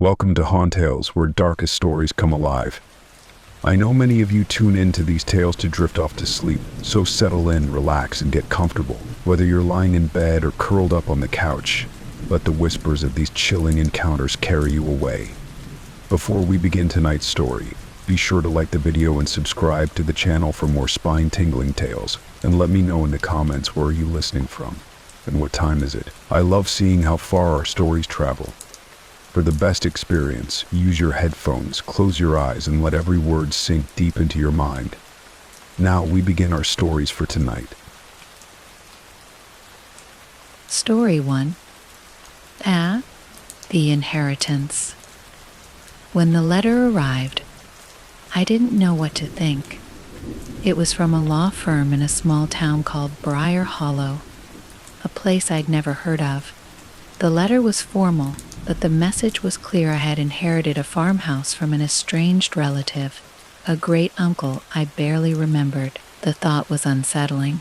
Welcome to Hauntales, where darkest stories come alive. I know many of you tune into these tales to drift off to sleep, so settle in, relax, and get comfortable. Whether you're lying in bed or curled up on the couch, let the whispers of these chilling encounters carry you away. Before we begin tonight's story, be sure to like the video and subscribe to the channel for more spine-tingling tales, and let me know in the comments where are you listening from, and what time is it. I love seeing how far our stories travel. For the best experience, use your headphones, close your eyes, and let every word sink deep into your mind. Now we begin our stories for tonight. Story 1. The Inheritance. When the letter arrived, I didn't know what to think. It was from a law firm in a small town called Briar Hollow, a place I'd never heard of. The letter was formal, but the message was clear. I had inherited a farmhouse from an estranged relative, a great-uncle I barely remembered. The thought was unsettling.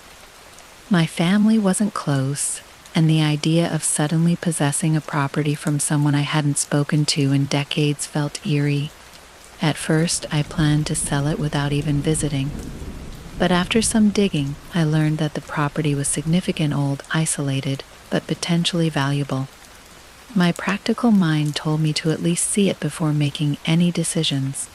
My family wasn't close, and the idea of suddenly possessing a property from someone I hadn't spoken to in decades felt eerie. At first, I planned to sell it without even visiting. But after some digging, I learned that the property was significant, old, isolated, but potentially valuable. My practical mind told me to at least see it before making any decisions.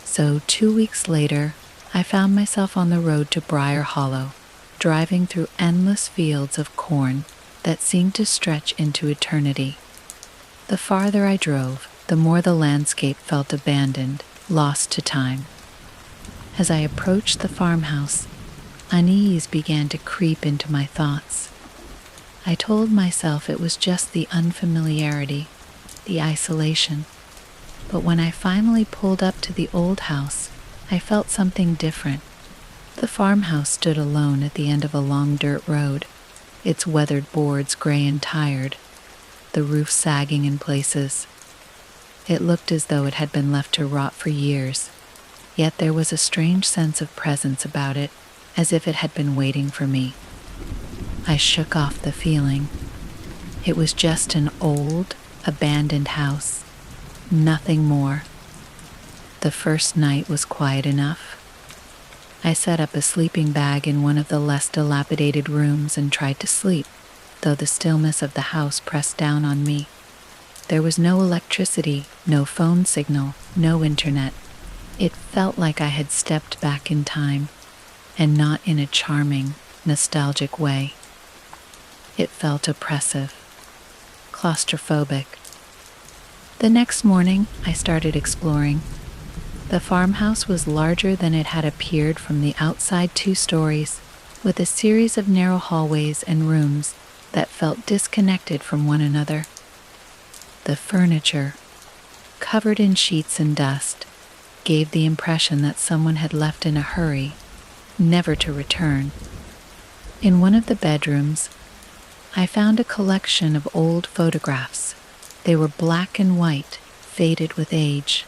So 2 weeks later, I found myself on the road to Briar Hollow, driving through endless fields of corn that seemed to stretch into eternity. The farther I drove, the more the landscape felt abandoned, lost to time. As I approached the farmhouse, unease began to creep into my thoughts. I told myself it was just the unfamiliarity, the isolation. But when I finally pulled up to the old house, I felt something different. The farmhouse stood alone at the end of a long dirt road, its weathered boards gray and tired, the roof sagging in places. It looked as though it had been left to rot for years, yet there was a strange sense of presence about it, as if it had been waiting for me. I shook off the feeling. It was just an old, abandoned house, nothing more. The first night was quiet enough. I set up a sleeping bag in one of the less dilapidated rooms and tried to sleep, though the stillness of the house pressed down on me. There was no electricity, no phone signal, no internet. It felt like I had stepped back in time, and not in a charming, nostalgic way. It felt oppressive, claustrophobic. The next morning, I started exploring. The farmhouse was larger than it had appeared from the outside, 2 stories, with a series of narrow hallways and rooms that felt disconnected from one another. The furniture, covered in sheets and dust, gave the impression that someone had left in a hurry, never to return. In one of the bedrooms, I found a collection of old photographs. They were black and white, faded with age.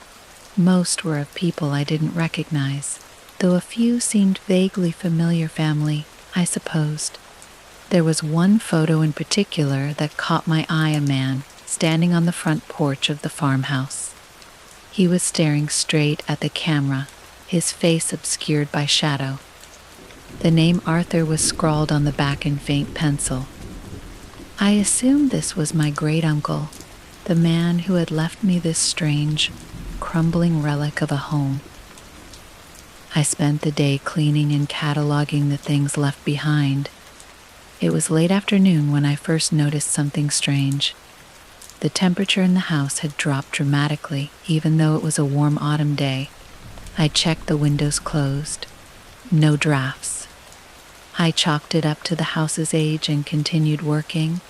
Most were of people I didn't recognize, though a few seemed vaguely familiar. Family, I supposed. There was one photo in particular that caught my eye, a man standing on the front porch of the farmhouse. He was staring straight at the camera, his face obscured by shadow. The name Arthur was scrawled on the back in faint pencil. I assumed this was my great-uncle, the man who had left me this strange, crumbling relic of a home. I spent the day cleaning and cataloging the things left behind. It was late afternoon when I first noticed something strange. The temperature in the house had dropped dramatically, even though it was a warm autumn day. I checked the windows closed. No drafts. I chalked it up to the house's age and continued working,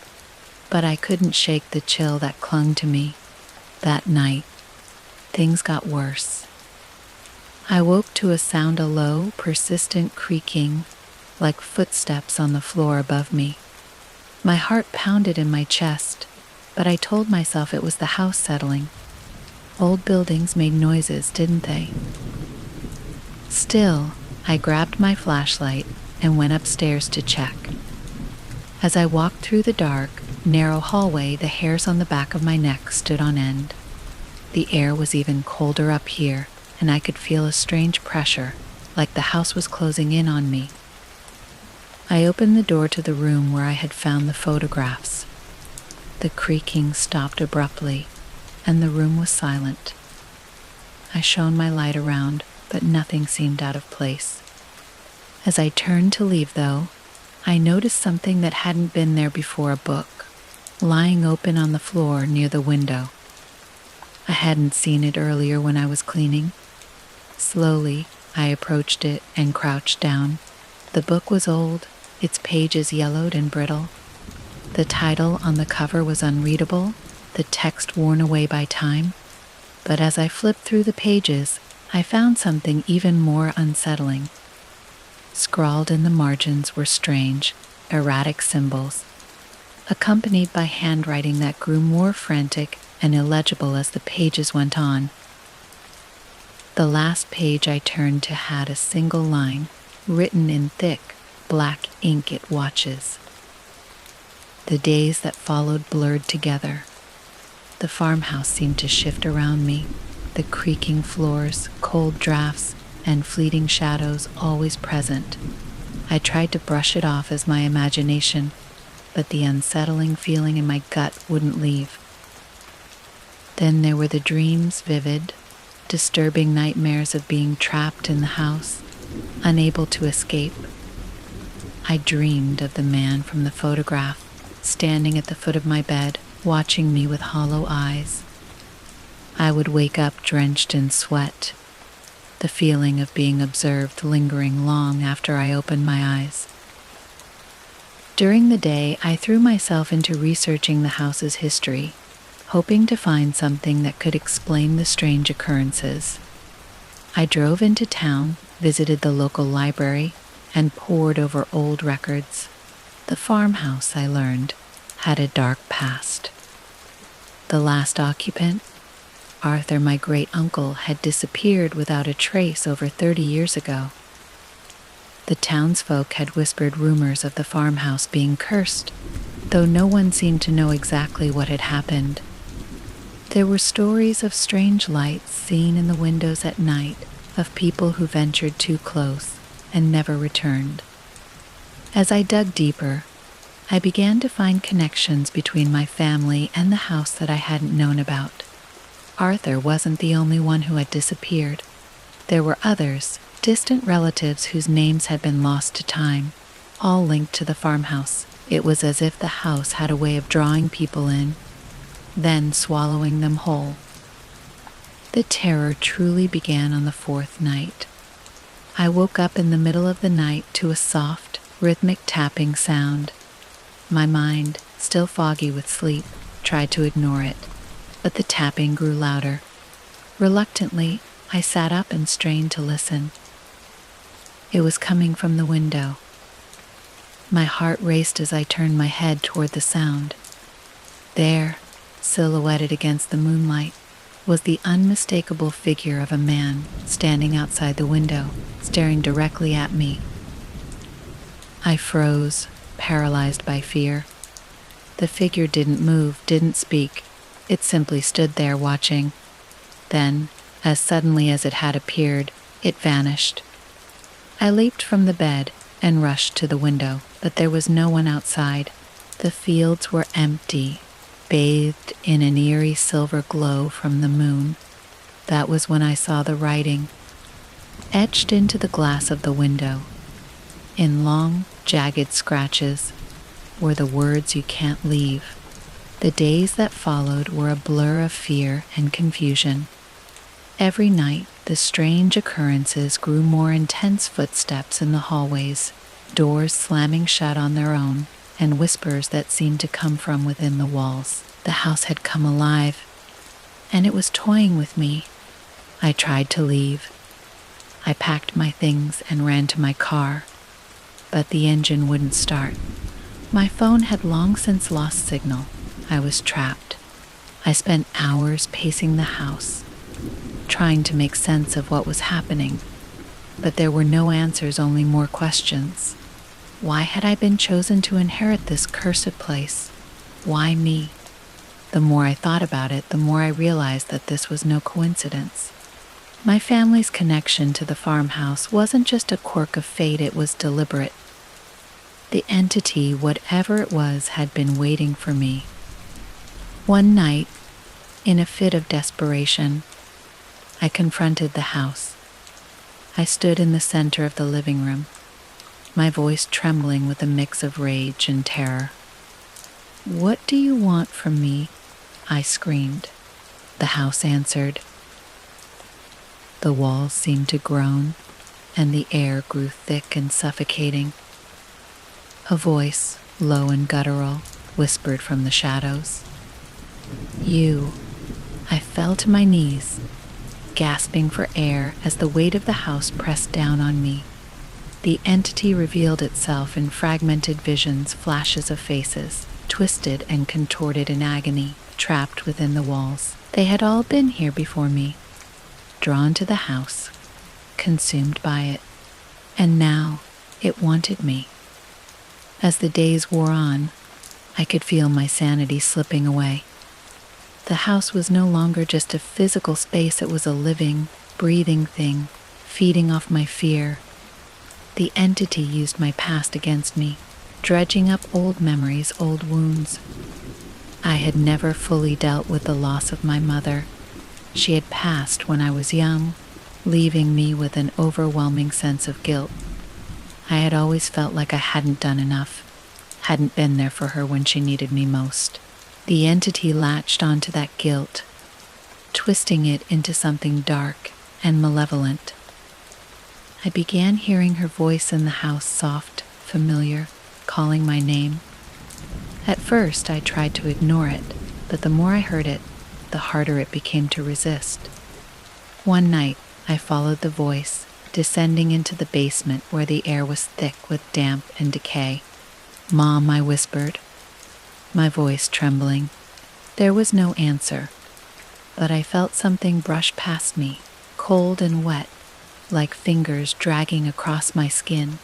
but I couldn't shake the chill that clung to me. That night, things got worse. I woke to a sound, a low, persistent creaking, like footsteps on the floor above me. My heart pounded in my chest, but I told myself it was the house settling. Old buildings made noises, didn't they? Still, I grabbed my flashlight and went upstairs to check. As I walked through the dark, narrow hallway, the hairs on the back of my neck stood on end. The air was even colder up here, and I could feel a strange pressure, like the house was closing in on me. I opened the door to the room where I had found the photographs. The creaking stopped abruptly, and the room was silent. I shone my light around, but nothing seemed out of place. As I turned to leave, though, I noticed something that hadn't been there before: a book, lying open on the floor near the window. I hadn't seen it earlier when I was cleaning. Slowly, I approached it and crouched down. The book was old, its pages yellowed and brittle. The title on the cover was unreadable, the text worn away by time. But as I flipped through the pages, I found something even more unsettling. Scrawled in the margins were strange, erratic symbols, accompanied by handwriting that grew more frantic and illegible as the pages went on. The last page I turned to had a single line, written in thick, black ink: "It watches." The days that followed blurred together. The farmhouse seemed to shift around me, the creaking floors, cold drafts, and fleeting shadows always present. I tried to brush it off as my imagination, but the unsettling feeling in my gut wouldn't leave. Then there were the dreams, vivid, disturbing nightmares of being trapped in the house, unable to escape. I dreamed of the man from the photograph, standing at the foot of my bed, watching me with hollow eyes. I would wake up drenched in sweat, the feeling of being observed lingering long after I opened my eyes. During the day, I threw myself into researching the house's history, hoping to find something that could explain the strange occurrences. I drove into town, visited the local library, and pored over old records. The farmhouse, I learned, had a dark past. The last occupant, Arthur, my great-uncle, had disappeared without a trace over 30 years ago. The townsfolk had whispered rumors of the farmhouse being cursed, though no one seemed to know exactly what had happened. There were stories of strange lights seen in the windows at night, of people who ventured too close and never returned. As I dug deeper, I began to find connections between my family and the house that I hadn't known about. Arthur wasn't the only one who had disappeared. There were others, distant relatives whose names had been lost to time, all linked to the farmhouse. It was as if the house had a way of drawing people in, then swallowing them whole. The terror truly began on the fourth night. I woke up in the middle of the night to a soft, rhythmic tapping sound. My mind, still foggy with sleep, tried to ignore it, but the tapping grew louder. Reluctantly, I sat up and strained to listen. It was coming from the window. My heart raced as I turned my head toward the sound. There, silhouetted against the moonlight, was the unmistakable figure of a man standing outside the window, staring directly at me. I froze, paralyzed by fear. The figure didn't move, didn't speak. It simply stood there watching. Then, as suddenly as it had appeared, it vanished. I leaped from the bed and rushed to the window, but there was no one outside. The fields were empty, bathed in an eerie silver glow from the moon. That was when I saw the writing, etched into the glass of the window. In long, jagged scratches were the words "You can't leave." The days that followed were a blur of fear and confusion. Every night, the strange occurrences grew more intense: footsteps in the hallways, doors slamming shut on their own, and whispers that seemed to come from within the walls. The house had come alive, and it was toying with me. I tried to leave. I packed my things and ran to my car, but the engine wouldn't start. My phone had long since lost signal. I was trapped. I spent hours pacing the house, trying to make sense of what was happening, but there were no answers, only more questions. Why had I been chosen to inherit this cursed place? Why me? The more I thought about it, the more I realized that this was no coincidence. My family's connection to the farmhouse wasn't just a quirk of fate, it was deliberate. The entity, whatever it was, had been waiting for me. One night, in a fit of desperation, I confronted the house. I stood in the center of the living room, my voice trembling with a mix of rage and terror. "What do you want from me?" I screamed. The house answered. The walls seemed to groan, and the air grew thick and suffocating. A voice, low and guttural, whispered from the shadows. "You." I fell to my knees, gasping for air as the weight of the house pressed down on me. The entity revealed itself in fragmented visions, flashes of faces, twisted and contorted in agony, trapped within the walls. They had all been here before me, drawn to the house, consumed by it, and now it wanted me. As the days wore on, I could feel my sanity slipping away. The house was no longer just a physical space, it was a living, breathing thing, feeding off my fear. The entity used my past against me, dredging up old memories, old wounds. I had never fully dealt with the loss of my mother. She had passed when I was young, leaving me with an overwhelming sense of guilt. I had always felt like I hadn't done enough, hadn't been there for her when she needed me most. The entity latched onto that guilt, twisting it into something dark and malevolent. I began hearing her voice in the house, soft, familiar, calling my name. At first, I tried to ignore it, but the more I heard it, the harder it became to resist. One night, I followed the voice, descending into the basement where the air was thick with damp and decay. "Mom," I whispered, my voice trembling. There was no answer, but I felt something brush past me, cold and wet, like fingers dragging across my skin.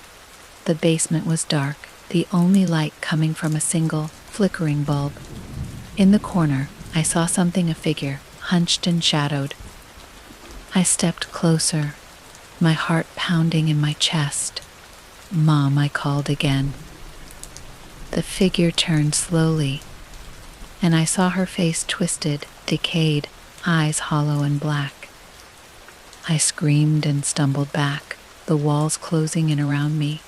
The basement was dark, the only light coming from a single, flickering bulb. In the corner, I saw something, a figure, hunched and shadowed. I stepped closer, my heart pounding in my chest. "Mom," I called again. The figure turned slowly, and I saw her face twisted, decayed, eyes hollow and black. I screamed and stumbled back, the walls closing in around me.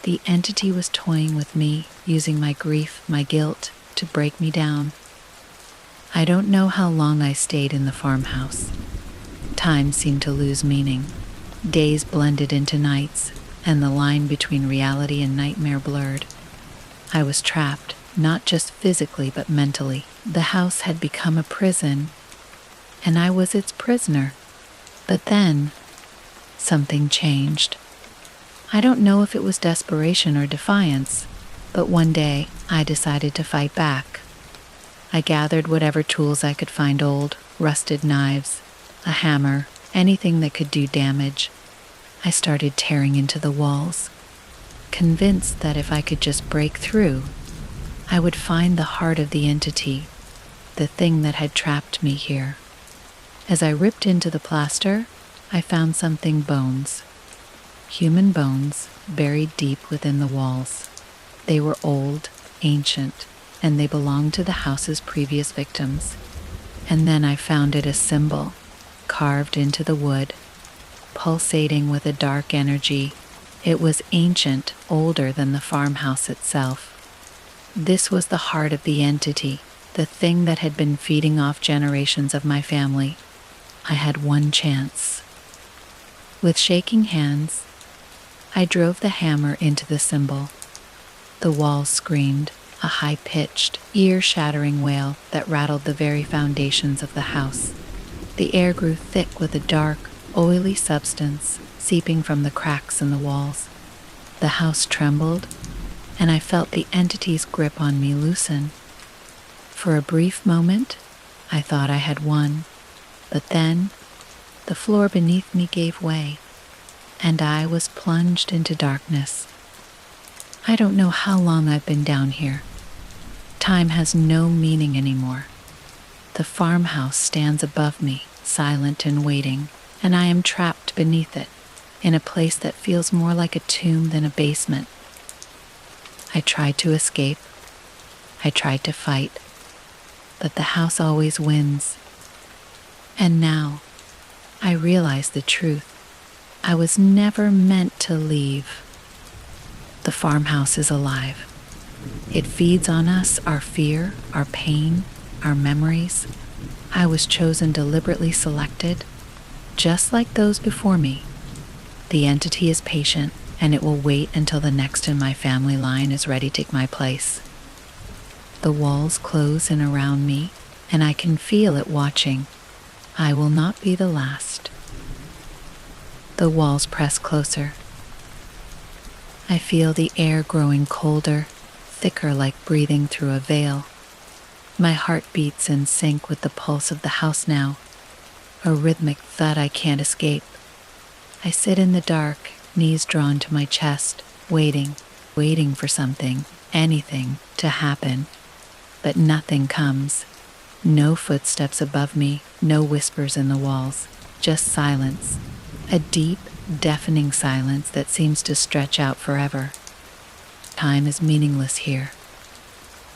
The entity was toying with me, using my grief, my guilt, to break me down. I don't know how long I stayed in the farmhouse. Time seemed to lose meaning. Days blended into nights, and the line between reality and nightmare blurred. I was trapped, not just physically but mentally. The house had become a prison, and I was its prisoner. But then, something changed. I don't know if it was desperation or defiance, but one day I decided to fight back. I gathered whatever tools I could find, old, rusted knives, a hammer, anything that could do damage. I started tearing into the walls, convinced that if I could just break through, I would find the heart of the entity, the thing that had trapped me here. As I ripped into the plaster, I found something: bones. Human bones buried deep within the walls. They were old, ancient, and they belonged to the house's previous victims. And then I found it, a symbol, carved into the wood, pulsating with a dark energy. It was ancient, older than the farmhouse itself. This was the heart of the entity, the thing that had been feeding off generations of my family. I had one chance. With shaking hands, I drove the hammer into the symbol. The walls screamed, a high-pitched, ear-shattering wail that rattled the very foundations of the house. The air grew thick with a dark, oily substance seeping from the cracks in the walls. The house trembled, and I felt the entity's grip on me loosen. For a brief moment, I thought I had won, but then the floor beneath me gave way, and I was plunged into darkness. I don't know how long I've been down here. Time has no meaning anymore. The farmhouse stands above me, silent and waiting, and I am trapped beneath it, in a place that feels more like a tomb than a basement. I tried to escape. I tried to fight. But the house always wins. And now, I realize the truth. I was never meant to leave. The farmhouse is alive. It feeds on us, our fear, our pain, our memories. I was chosen, deliberately selected, just like those before me. The entity is patient, and it will wait until the next in my family line is ready to take my place. The walls close in around me, and I can feel it watching. I will not be the last. The walls press closer. I feel the air growing colder, thicker, like breathing through a veil. My heart beats in sync with the pulse of the house now, a rhythmic thud I can't escape. I sit in the dark, knees drawn to my chest, waiting for something, anything, to happen. But nothing comes. No footsteps above me, no whispers in the walls, just silence. A deep, deafening silence that seems to stretch out forever. Time is meaningless here.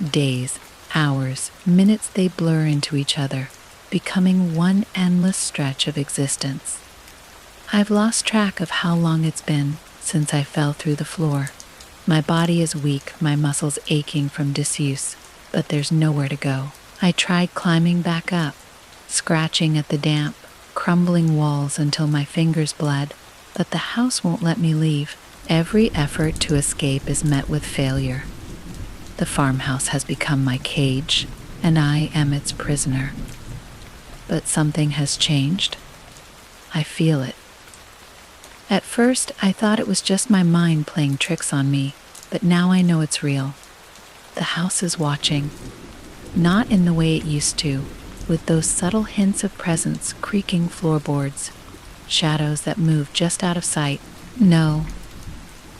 Days, hours, minutes, they blur into each other, becoming one endless stretch of existence. I've lost track of how long it's been since I fell through the floor. My body is weak, my muscles aching from disuse, but there's nowhere to go. I tried climbing back up, scratching at the damp, crumbling walls until my fingers bled, but the house won't let me leave. Every effort to escape is met with failure. The farmhouse has become my cage, and I am its prisoner. But something has changed. I feel it. At first, I thought it was just my mind playing tricks on me, but now I know it's real. The house is watching, not in the way it used to, with those subtle hints of presence, creaking floorboards, shadows that move just out of sight. No,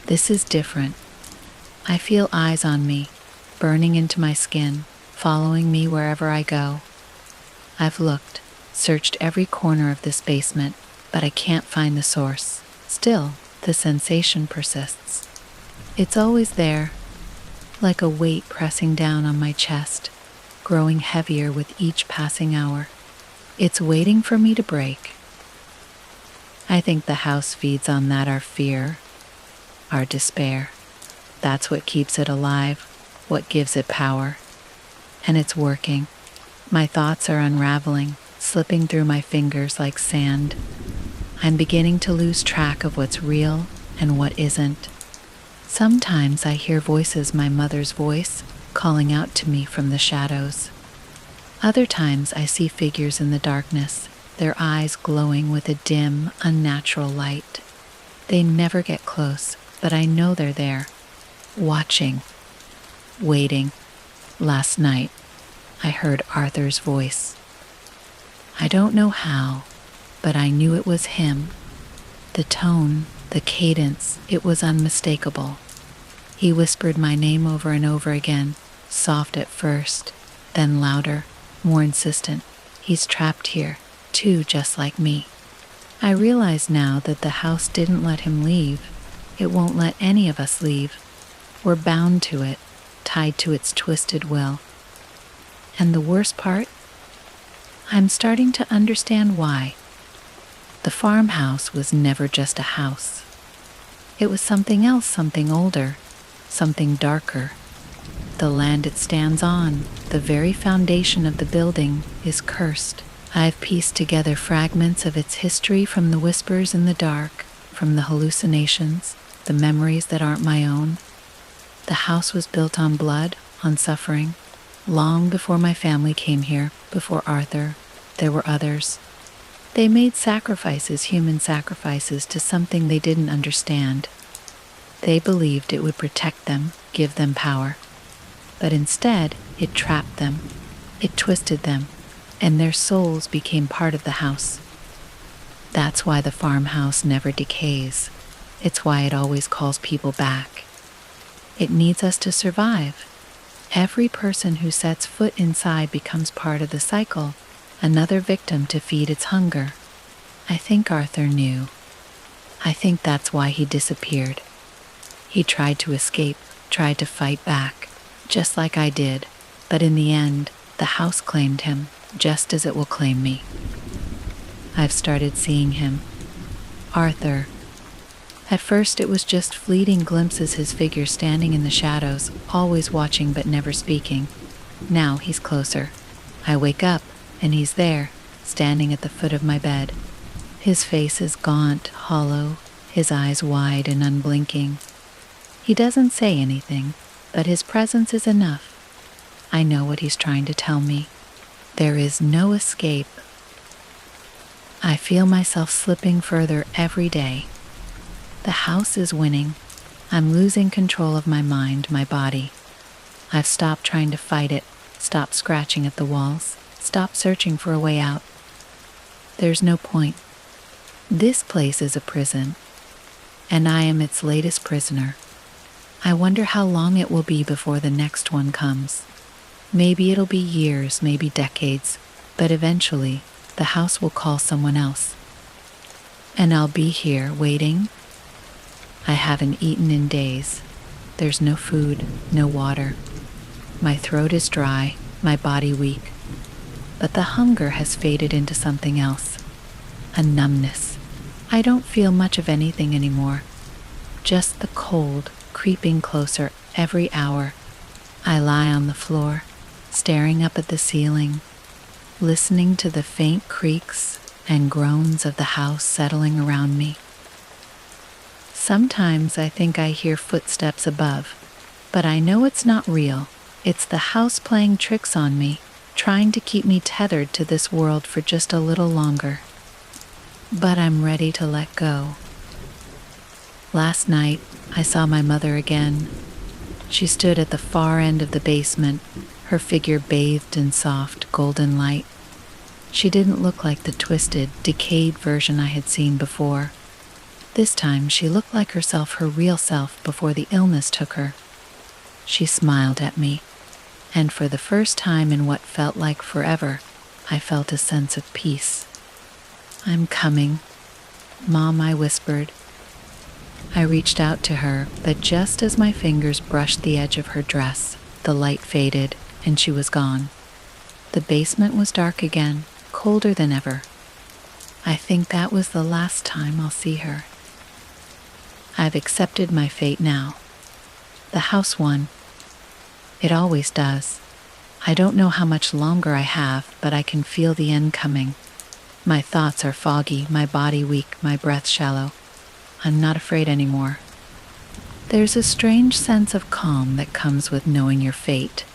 this is different. I feel eyes on me, burning into my skin, following me wherever I go. I've looked, searched every corner of this basement, but I can't find the source. Still, the sensation persists. It's always there, like a weight pressing down on my chest, growing heavier with each passing hour. It's waiting for me to break. I think the house feeds on that, our fear, our despair. That's what keeps it alive, what gives it power. And it's working. My thoughts are unraveling, slipping through my fingers like sand. I'm beginning to lose track of what's real and what isn't. Sometimes I hear voices, my mother's voice, calling out to me from the shadows. Other times I see figures in the darkness, their eyes glowing with a dim, unnatural light. They never get close, but I know they're there, watching, waiting. Last night, I heard Arthur's voice. I don't know how, but I knew it was him. The tone, the cadence, it was unmistakable. He whispered my name over and over again, soft at first, then louder, more insistent. He's trapped here, too, just like me. I realize now that the house didn't let him leave. It won't let any of us leave. We're bound to it, tied to its twisted will. And the worst part? I'm starting to understand why. The farmhouse was never just a house. It was something else, something older, something darker. The land it stands on, the very foundation of the building, is cursed. I've pieced together fragments of its history from the whispers in the dark, from the hallucinations, the memories that aren't my own. The house was built on blood, on suffering. Long before my family came here, before Arthur, there were others. They made sacrifices, human sacrifices, to something they didn't understand. They believed it would protect them, give them power. But instead, it trapped them. It twisted them, and their souls became part of the house. That's why the farmhouse never decays. It's why it always calls people back. It needs us to survive. Every person who sets foot inside becomes part of the cycle, another victim to feed its hunger. I think Arthur knew. I think that's why he disappeared. He tried to escape, tried to fight back, just like I did, but in the end, the house claimed him, just as it will claim me. I've started seeing him. Arthur. At first it was just fleeting glimpses, his figure standing in the shadows, always watching but never speaking. Now he's closer. I wake up, and he's there, standing at the foot of my bed. His face is gaunt, hollow, his eyes wide and unblinking. He doesn't say anything, but his presence is enough. I know what he's trying to tell me. There is no escape. I feel myself slipping further every day. The house is winning. I'm losing control of my mind, my body. I've stopped trying to fight it, stopped scratching at the walls, stopped searching for a way out. There's no point. This place is a prison, and I am its latest prisoner. I wonder how long it will be before the next one comes. Maybe it'll be years, maybe decades, but eventually the house will call someone else. And I'll be here waiting. I haven't eaten in days. There's no food, no water. My throat is dry, my body weak. But the hunger has faded into something else. A numbness. I don't feel much of anything anymore. Just the cold creeping closer every hour. I lie on the floor, staring up at the ceiling, listening to the faint creaks and groans of the house settling around me. Sometimes I think I hear footsteps above, but I know it's not real. It's the house playing tricks on me, trying to keep me tethered to this world for just a little longer. But I'm ready to let go. Last night, I saw my mother again. She stood at the far end of the basement, her figure bathed in soft, golden light. She didn't look like the twisted, decayed version I had seen before. This time, she looked like herself, her real self, before the illness took her. She smiled at me, and for the first time in what felt like forever, I felt a sense of peace. "I'm coming, Mom," I whispered. I reached out to her, but just as my fingers brushed the edge of her dress, the light faded, and she was gone. The basement was dark again, colder than ever. I think that was the last time I'll see her. I've accepted my fate now. The house won. It always does. I don't know how much longer I have, but I can feel the end coming. My thoughts are foggy, my body weak, my breath shallow. I'm not afraid anymore. There's a strange sense of calm that comes with knowing your fate,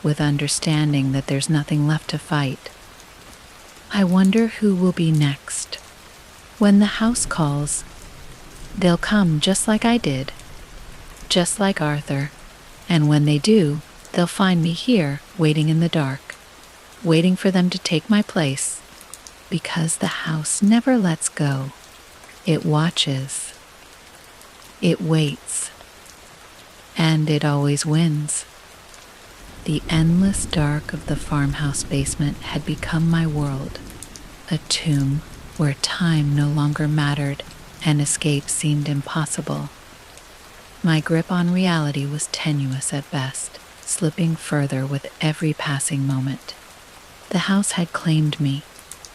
with understanding that there's nothing left to fight. I wonder who will be next. When the house calls, they'll come just like I did, just like Arthur, and when they do, they'll find me here, waiting in the dark, waiting for them to take my place, because the house never lets go. It watches. It waits. And it always wins. The endless dark of the farmhouse basement had become my world, a tomb where time no longer mattered and escape seemed impossible. My grip on reality was tenuous at best, slipping further with every passing moment. The house had claimed me,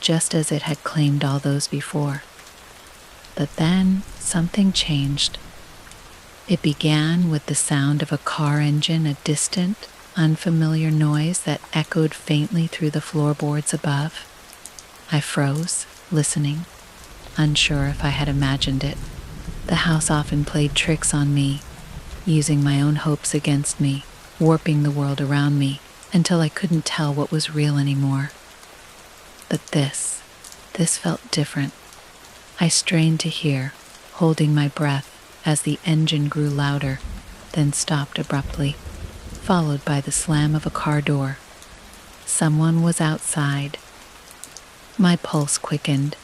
just as it had claimed all those before. But then something changed. It began with the sound of a car engine, a distant, unfamiliar noise that echoed faintly through the floorboards above. I froze, listening, unsure if I had imagined it. The house often played tricks on me, using my own hopes against me, warping the world around me until I couldn't tell what was real anymore. But this felt different. I strained to hear, holding my breath as the engine grew louder, then stopped abruptly, followed by the slam of a car door. Someone was outside. My pulse quickened.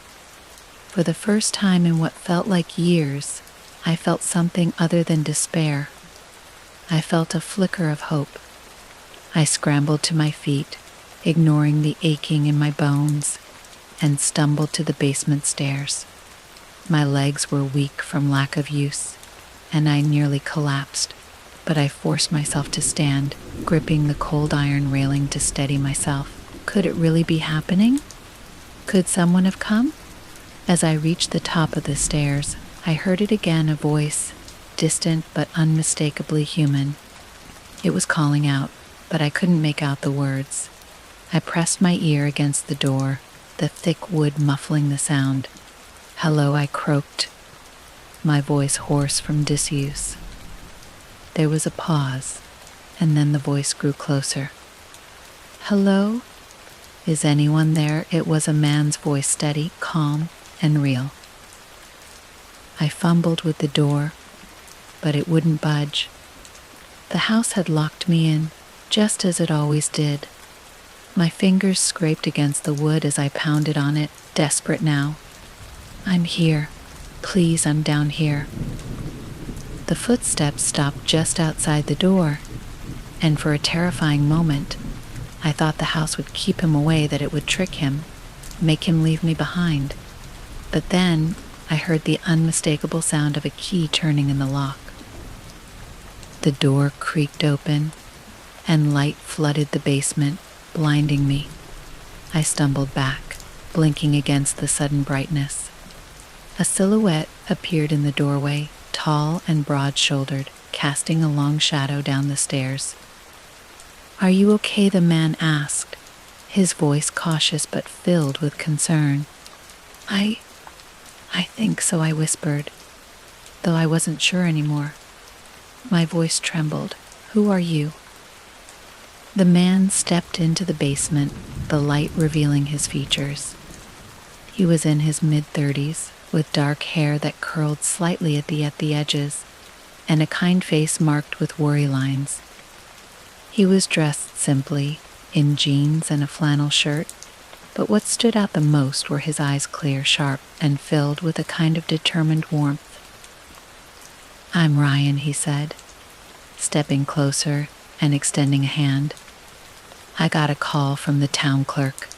For the first time in what felt like years, I felt something other than despair. I felt a flicker of hope. I scrambled to my feet, ignoring the aching in my bones, and stumbled to the basement stairs. My legs were weak from lack of use, and I nearly collapsed, but I forced myself to stand, gripping the cold iron railing to steady myself. Could it really be happening? Could someone have come? As I reached the top of the stairs, I heard it again, a voice, distant but unmistakably human. It was calling out, but I couldn't make out the words. I pressed my ear against the door, the thick wood muffling the sound. "Hello," I croaked, my voice hoarse from disuse. There was a pause, and then the voice grew closer. "Hello? Is anyone there?" It was a man's voice, steady, calm, and real. I fumbled with the door, but it wouldn't budge. The house had locked me in, just as it always did. My fingers scraped against the wood as I pounded on it, desperate now. "I'm here. Please, I'm down here." The footsteps stopped just outside the door, and for a terrifying moment, I thought the house would keep him away, that it would trick him, make him leave me behind. But then I heard the unmistakable sound of a key turning in the lock. The door creaked open, and light flooded the basement, blinding me. I stumbled back, blinking against the sudden brightness. A silhouette appeared in the doorway, tall and broad-shouldered, casting a long shadow down the stairs. "Are you okay?" the man asked, his voice cautious but filled with concern. I think so," I whispered, though I wasn't sure anymore. My voice trembled. "Who are you?" The man stepped into the basement, the light revealing his features. He was in his mid-30s, with dark hair that curled slightly at the edges, and a kind face marked with worry lines. He was dressed simply, in jeans and a flannel shirt, but what stood out the most were his eyes, clear, sharp, and filled with a kind of determined warmth. "I'm Ryan," he said, stepping closer and extending a hand. "I got a call from the town clerk.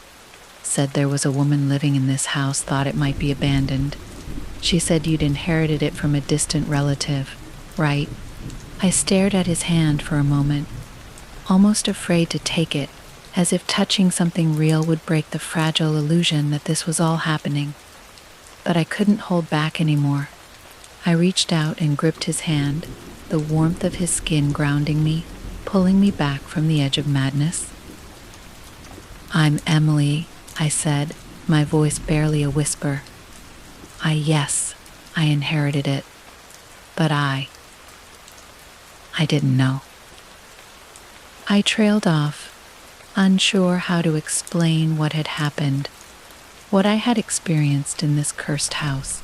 Said there was a woman living in this house, thought it might be abandoned. She said you'd inherited it from a distant relative, right?" I stared at his hand for a moment, almost afraid to take it, as if touching something real would break the fragile illusion that this was all happening. But I couldn't hold back anymore. I reached out and gripped his hand, the warmth of his skin grounding me, pulling me back from the edge of madness. "I'm Emily," I said, my voice barely a whisper. Yes, I inherited it. But I didn't know." I trailed off, unsure how to explain what had happened, what I had experienced in this cursed house.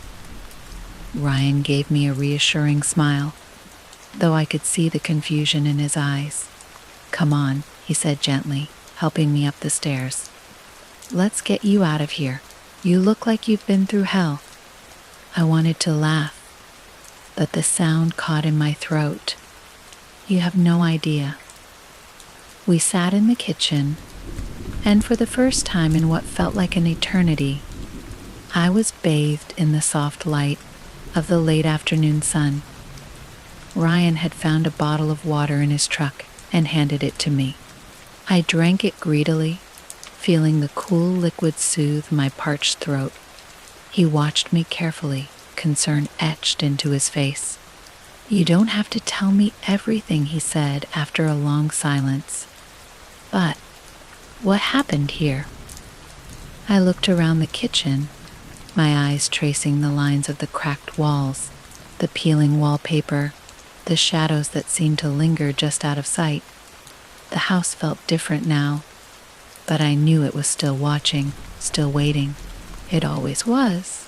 Ryan gave me a reassuring smile, though I could see the confusion in his eyes. "Come on," he said gently, helping me up the stairs. "Let's get you out of here. You look like you've been through hell." I wanted to laugh, but the sound caught in my throat. You have no idea. We sat in the kitchen, and for the first time in what felt like an eternity, I was bathed in the soft light of the late afternoon sun. Ryan had found a bottle of water in his truck and handed it to me. I drank it greedily, feeling the cool liquid soothe my parched throat. He watched me carefully, concern etched into his face. "You don't have to tell me everything," he said after a long silence. "But what happened here?" I looked around the kitchen, my eyes tracing the lines of the cracked walls, the peeling wallpaper, the shadows that seemed to linger just out of sight. The house felt different now, but I knew it was still watching, still waiting. It always was.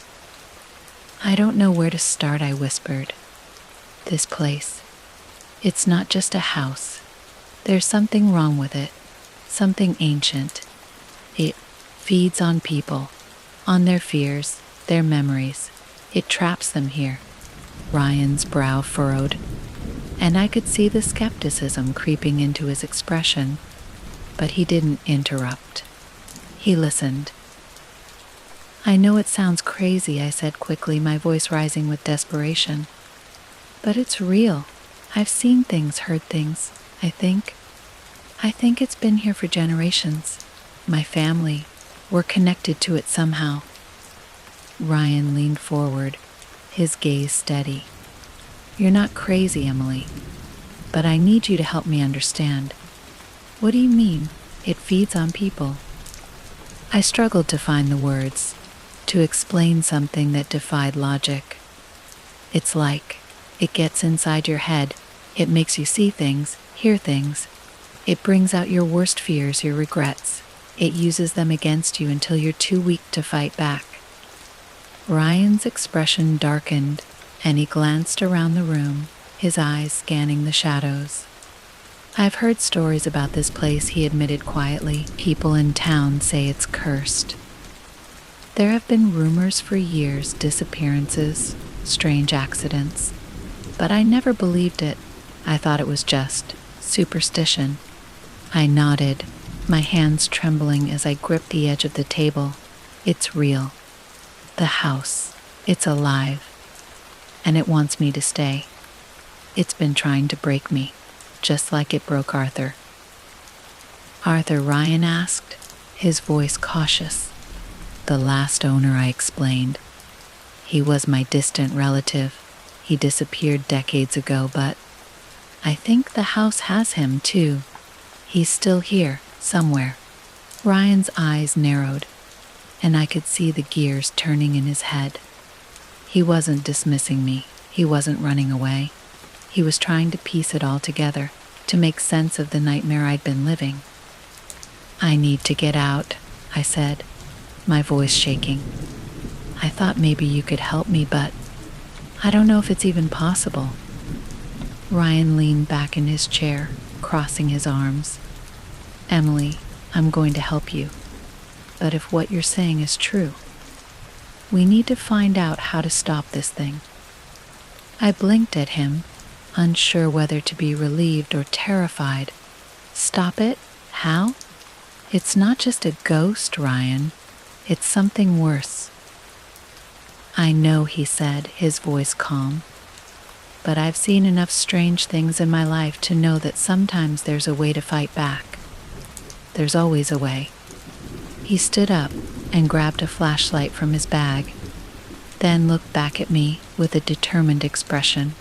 "I don't know where to start," I whispered. "This place, it's not just a house. There's something wrong with it, something ancient. It feeds on people, on their fears, their memories. It traps them here." Ryan's brow furrowed, and I could see the skepticism creeping into his expression. but he didn't interrupt. He listened. "I know it sounds crazy," I said quickly, my voice rising with desperation. "But it's real. I've seen things, heard things, I think. It's been here for generations. My family, we're connected to it somehow." Ryan leaned forward, his gaze steady. "You're not crazy, Emily, but I need you to help me understand. What do you mean, it feeds on people?" I struggled to find the words, to explain something that defied logic. "It's like, it gets inside your head, it makes you see things, hear things. It brings out your worst fears, your regrets. It uses them against you until you're too weak to fight back." Ryan's expression darkened, and he glanced around the room, his eyes scanning the shadows. "I've heard stories about this place," he admitted quietly. "People in town say it's cursed. There have been rumors for years, disappearances, strange accidents. But I never believed it. I thought it was just superstition." I nodded, my hands trembling as I gripped the edge of the table. "It's real. The house, it's alive. And it wants me to stay. It's been trying to break me, just like it broke Arthur." "Arthur?" Ryan asked, his voice cautious. "The last owner," I explained. "He was my distant relative. He disappeared decades ago, but I think the house has him, too. He's still here, somewhere." Ryan's eyes narrowed, and I could see the gears turning in his head. He wasn't dismissing me. He wasn't running away. He was trying to piece it all together, to make sense of the nightmare I'd been living. "I need to get out," I said, my voice shaking. "I thought maybe you could help me, but I don't know if it's even possible." Ryan leaned back in his chair, crossing his arms. "Emily, I'm going to help you. But if what you're saying is true, we need to find out how to stop this thing." I blinked at him, unsure whether to be relieved or terrified. "Stop it? How?" "It's not just a ghost, Ryan. It's something worse." "I know," he said, his voice calm. "But I've seen enough strange things in my life to know that sometimes there's a way to fight back. There's always a way." He stood up and grabbed a flashlight from his bag, then looked back at me with a determined expression.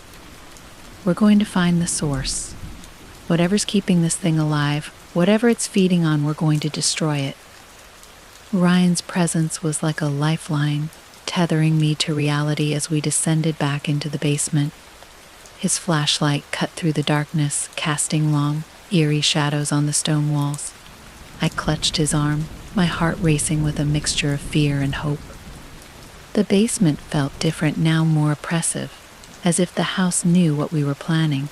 "We're going to find the source. Whatever's keeping this thing alive, whatever it's feeding on, we're going to destroy it." Ryan's presence was like a lifeline, tethering me to reality as we descended back into the basement. His flashlight cut through the darkness, casting long, eerie shadows on the stone walls. I clutched his arm, my heart racing with a mixture of fear and hope. The basement felt different now, more oppressive, as if the house knew what we were planning.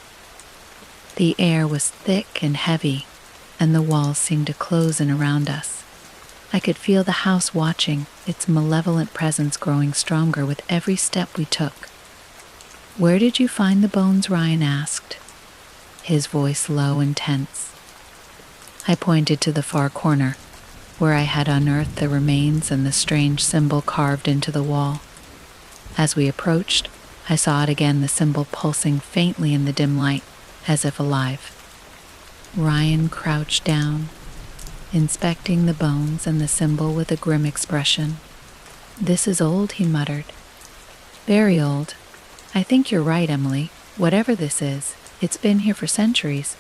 The air was thick and heavy, and the walls seemed to close in around us. I could feel the house watching, its malevolent presence growing stronger with every step we took. "Where did you find the bones?" Ryan asked, his voice low and tense. I pointed to the far corner, where I had unearthed the remains and the strange symbol carved into the wall. As we approached, I saw it again, the symbol pulsing faintly in the dim light, as if alive. Ryan crouched down, inspecting the bones and the symbol with a grim expression. "This is old," he muttered. "Very old. I think you're right, Emily. Whatever this is, it's been here for centuries."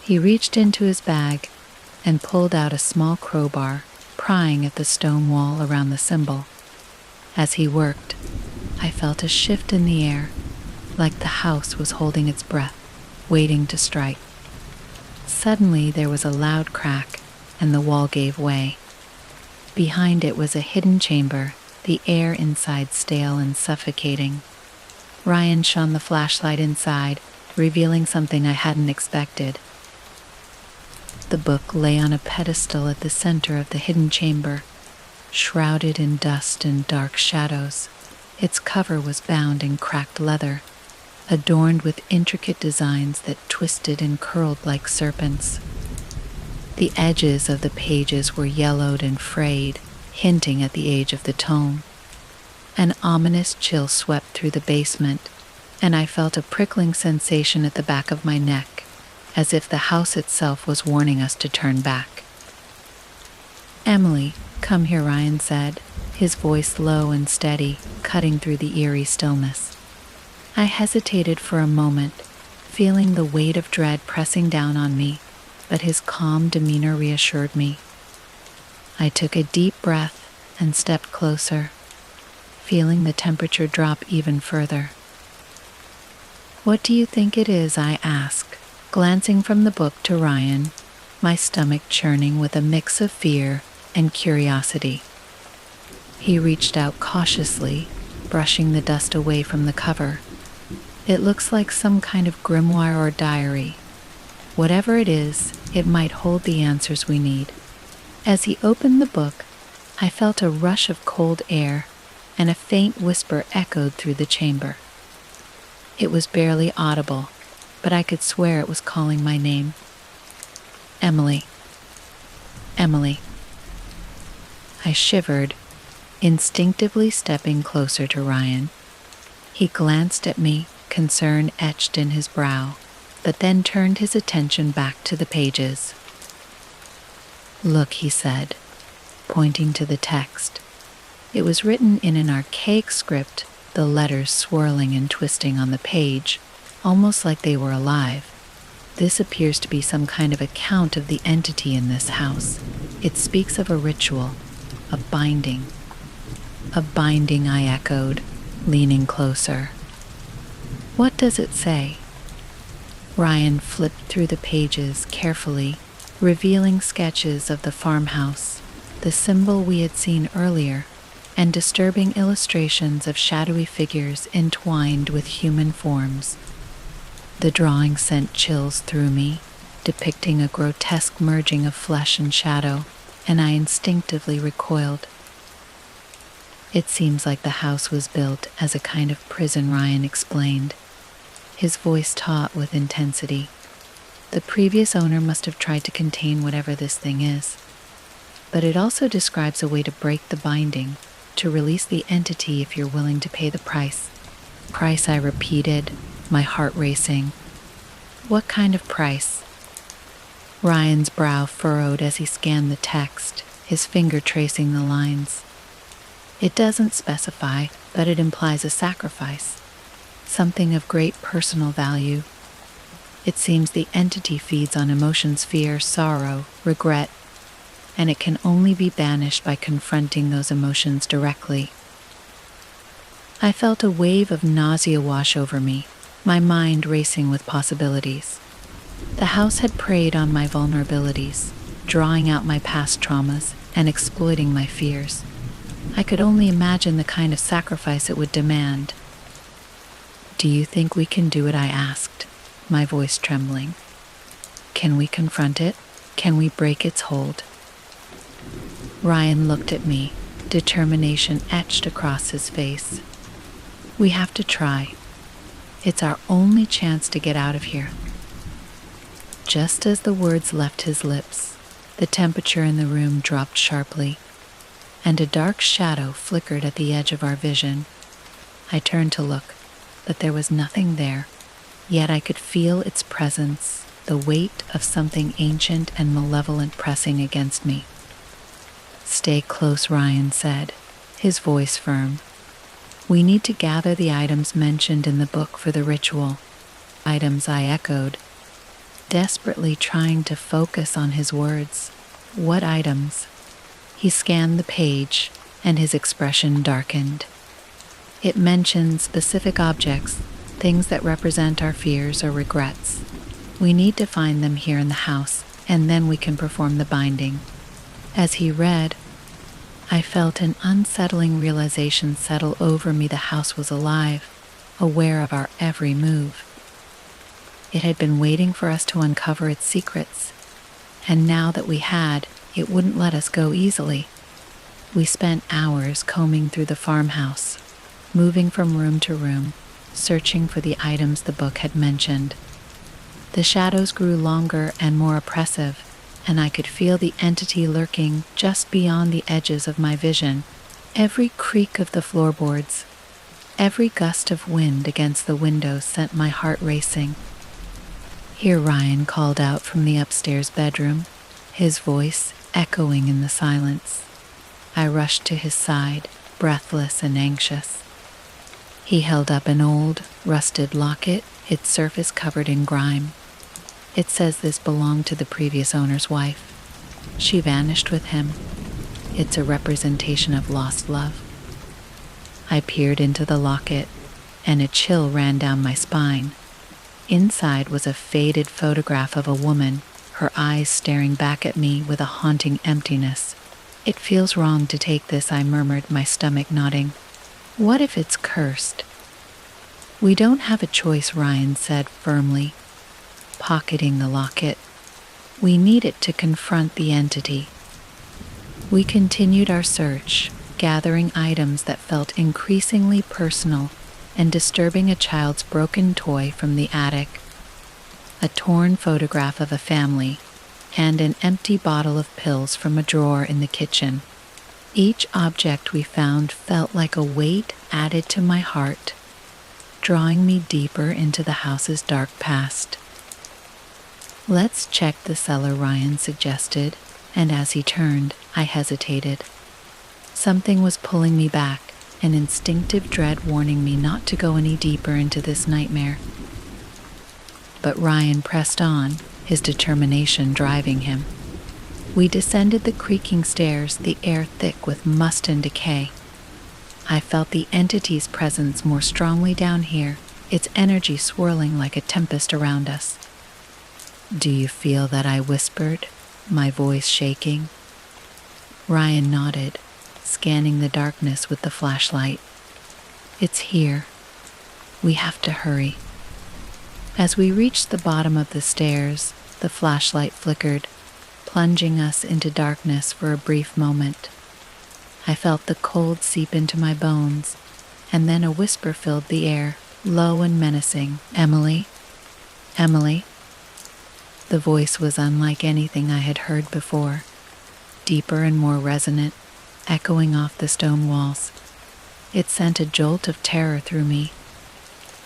He reached into his bag and pulled out a small crowbar, prying at the stone wall around the symbol. As he worked, I felt a shift in the air, like the house was holding its breath, waiting to strike. Suddenly there was a loud crack, and the wall gave way. Behind it was a hidden chamber, the air inside stale and suffocating. Ryan shone the flashlight inside, revealing something I hadn't expected. The book lay on a pedestal at the center of the hidden chamber, shrouded in dust and dark shadows. Its cover was bound in cracked leather, adorned with intricate designs that twisted and curled like serpents. The edges of the pages were yellowed and frayed, hinting at the age of the tome. An ominous chill swept through the basement, and I felt a prickling sensation at the back of my neck, as if the house itself was warning us to turn back. "Emily, come here," Ryan said, his voice low and steady, cutting through the eerie stillness. I hesitated for a moment, feeling the weight of dread pressing down on me, but his calm demeanor reassured me. I took a deep breath and stepped closer, feeling the temperature drop even further. "What do you think it is?" I asked, glancing from the book to Ryan, my stomach churning with a mix of fear and curiosity. He reached out cautiously, brushing the dust away from the cover. "It looks like some kind of grimoire or diary. Whatever it is, it might hold the answers we need." As he opened the book, I felt a rush of cold air, and a faint whisper echoed through the chamber. It was barely audible, but I could swear it was calling my name. "Emily. Emily." I shivered, instinctively stepping closer to Ryan. He glanced at me, concern etched in his brow, but then turned his attention back to the pages. "Look," he said, pointing to the text. It was written in an archaic script, the letters swirling and twisting on the page, almost like they were alive. "This appears to be some kind of account of the entity in this house. It speaks of a ritual, a binding." "A binding," I echoed, leaning closer. "What does it say?" Ryan flipped through the pages carefully, revealing sketches of the farmhouse, the symbol we had seen earlier, and disturbing illustrations of shadowy figures entwined with human forms. The drawing sent chills through me, depicting a grotesque merging of flesh and shadow, and I instinctively recoiled. "It seems like the house was built as a kind of prison," Ryan explained, his voice taut with intensity. "The previous owner must have tried to contain whatever this thing is. But it also describes a way to break the binding, to release the entity if you're willing to pay the price." "Price," I repeated, my heart racing. "What kind of price?" Ryan's brow furrowed as he scanned the text, his finger tracing the lines. "It doesn't specify, but it implies a sacrifice, something of great personal value. It seems the entity feeds on emotions, fear, sorrow, regret, and it can only be banished by confronting those emotions directly." I felt a wave of nausea wash over me, my mind racing with possibilities. The house had preyed on my vulnerabilities, drawing out my past traumas and exploiting my fears. I could only imagine the kind of sacrifice it would demand. "Do you think we can do it?" I asked, my voice trembling. "Can we confront it? Can we break its hold?" Ryan looked at me, determination etched across his face. "We have to try. It's our only chance to get out of here." Just as the words left his lips, the temperature in the room dropped sharply, and a dark shadow flickered at the edge of our vision. I turned to look, but there was nothing there, yet I could feel its presence, the weight of something ancient and malevolent pressing against me. "Stay close," Ryan said, his voice firm. "We need to gather the items mentioned in the book for the ritual." "Items," I echoed, desperately trying to focus on his words. "What items?" He scanned the page, and his expression darkened. "It mentions specific objects, things that represent our fears or regrets. We need to find them here in the house, and then we can perform the binding." As he read, I felt an unsettling realization settle over me. The house was alive, aware of our every move. It had been waiting for us to uncover its secrets, and now that we had, it wouldn't let us go easily. We spent hours combing through the farmhouse, moving from room to room, searching for the items the book had mentioned. The shadows grew longer and more oppressive, and I could feel the entity lurking just beyond the edges of my vision. Every creak of the floorboards, every gust of wind against the windows sent my heart racing. Here Ryan called out from the upstairs bedroom, his voice echoing in the silence. I rushed to his side, breathless and anxious. He held up an old, rusted locket, its surface covered in grime. It says this belonged to the previous owner's wife. She vanished with him. It's a representation of lost love. I peered into the locket, and a chill ran down my spine. Inside was a faded photograph of a woman, her eyes staring back at me with a haunting emptiness. It feels wrong to take this, I murmured, my stomach nodding. What if it's cursed? We don't have a choice, Ryan said firmly, pocketing the locket. We need it to confront the entity. We continued our search, gathering items that felt increasingly personal and disturbing: a child's broken toy from the attic, a torn photograph of a family, and an empty bottle of pills from a drawer in the kitchen. Each object we found felt like a weight added to my heart, drawing me deeper into the house's dark past. Let's check the cellar, Ryan suggested, and as he turned, I hesitated. Something was pulling me back, an instinctive dread warning me not to go any deeper into this nightmare. But Ryan pressed on, his determination driving him. We descended the creaking stairs, the air thick with must and decay. I felt the entity's presence more strongly down here, its energy swirling like a tempest around us. Do you feel that? I whispered, my voice shaking. Ryan nodded, scanning the darkness with the flashlight. It's here. We have to hurry. As we reached the bottom of the stairs, the flashlight flickered, plunging us into darkness for a brief moment. I felt the cold seep into my bones, and then a whisper filled the air, low and menacing. Emily? Emily? The voice was unlike anything I had heard before, deeper and more resonant, echoing off the stone walls. It sent a jolt of terror through me,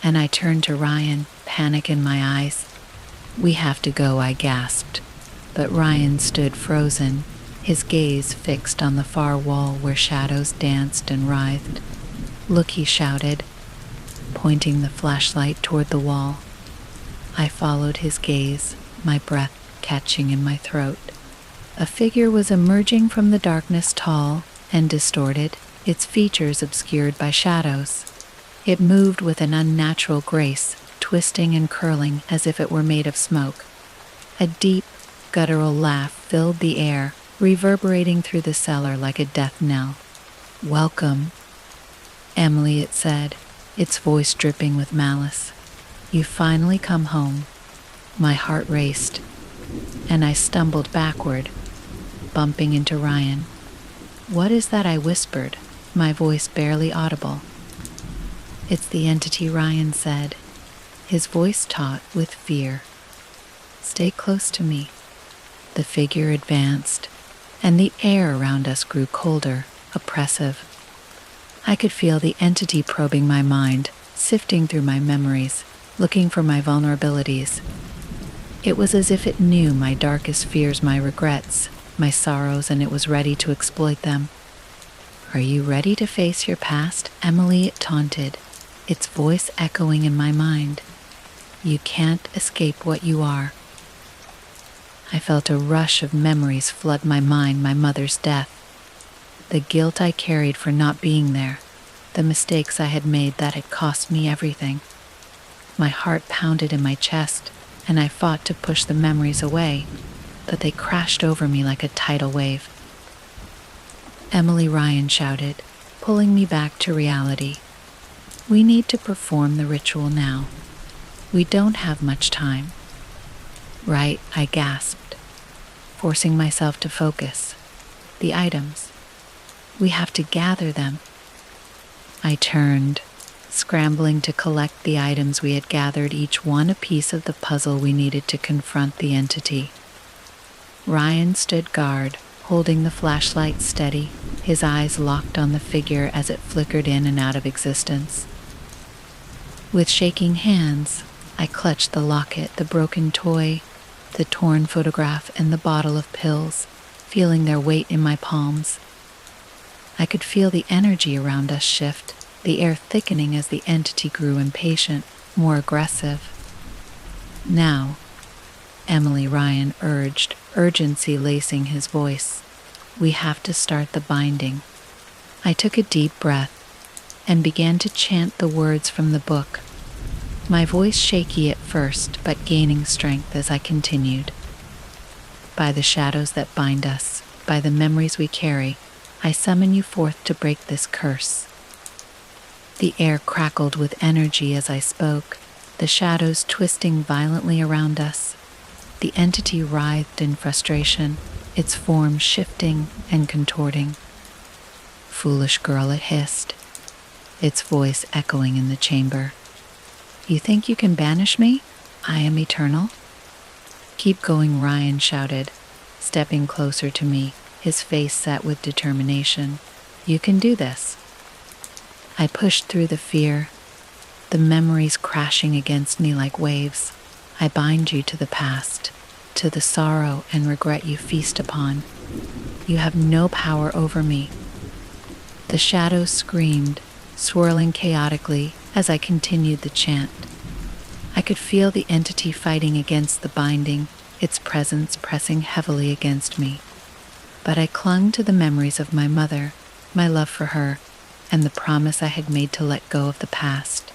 and I turned to Ryan, panic in my eyes. We have to go, I gasped, but Ryan stood frozen, his gaze fixed on the far wall where shadows danced and writhed. Look, he shouted, pointing the flashlight toward the wall. I followed his gaze, my breath catching in my throat. A figure was emerging from the darkness, tall and distorted, its features obscured by shadows. It moved with an unnatural grace, twisting and curling as if it were made of smoke. A deep, guttural laugh filled the air, reverberating through the cellar like a death knell. Welcome, Emily, it said, its voice dripping with malice. You've finally come home. My heart raced, and I stumbled backward, bumping into Ryan. What is that? I whispered, my voice barely audible. It's the entity, Ryan said, his voice taut with fear. Stay close to me. The figure advanced, and the air around us grew colder, oppressive. I could feel the entity probing my mind, sifting through my memories, looking for my vulnerabilities. It was as if it knew my darkest fears, my regrets, my sorrows, and it was ready to exploit them. Are you ready to face your past, Emily? It taunted, its voice echoing in my mind. You can't escape what you are. I felt a rush of memories flood my mind: my mother's death, the guilt I carried for not being there, the mistakes I had made that had cost me everything. My heart pounded in my chest, and I fought to push the memories away, but they crashed over me like a tidal wave. Emily, Ryan shouted, pulling me back to reality. We need to perform the ritual now. We don't have much time. Right, I gasped, forcing myself to focus. The items. We have to gather them. I turned, scrambling to collect the items we had gathered, each one a piece of the puzzle we needed to confront the entity. Ryan stood guard, holding the flashlight steady, his eyes locked on the figure as it flickered in and out of existence. With shaking hands, I clutched the locket, the broken toy, the torn photograph, and the bottle of pills, feeling their weight in my palms. I could feel the energy around us shift, the air thickening as the entity grew impatient, more aggressive. "Now," Emily Ryan urged, urgency lacing his voice. "We have to start the binding." I took a deep breath and began to chant the words from the book, my voice shaky at first, but gaining strength as I continued. "By the shadows that bind us, by the memories we carry, I summon you forth to break this curse." The air crackled with energy as I spoke, the shadows twisting violently around us. The entity writhed in frustration, its form shifting and contorting. "Foolish girl," it hissed, its voice echoing in the chamber. "You think you can banish me? I am eternal." "Keep going," Ryan shouted, stepping closer to me, his face set with determination. "You can do this." I pushed through the fear, the memories crashing against me like waves. "I bind you to the past, to the sorrow and regret you feast upon. You have no power over me." The shadows screamed, swirling chaotically as I continued the chant. I could feel the entity fighting against the binding, its presence pressing heavily against me. But I clung to the memories of my mother, my love for her, and the promise I had made to let go of the past.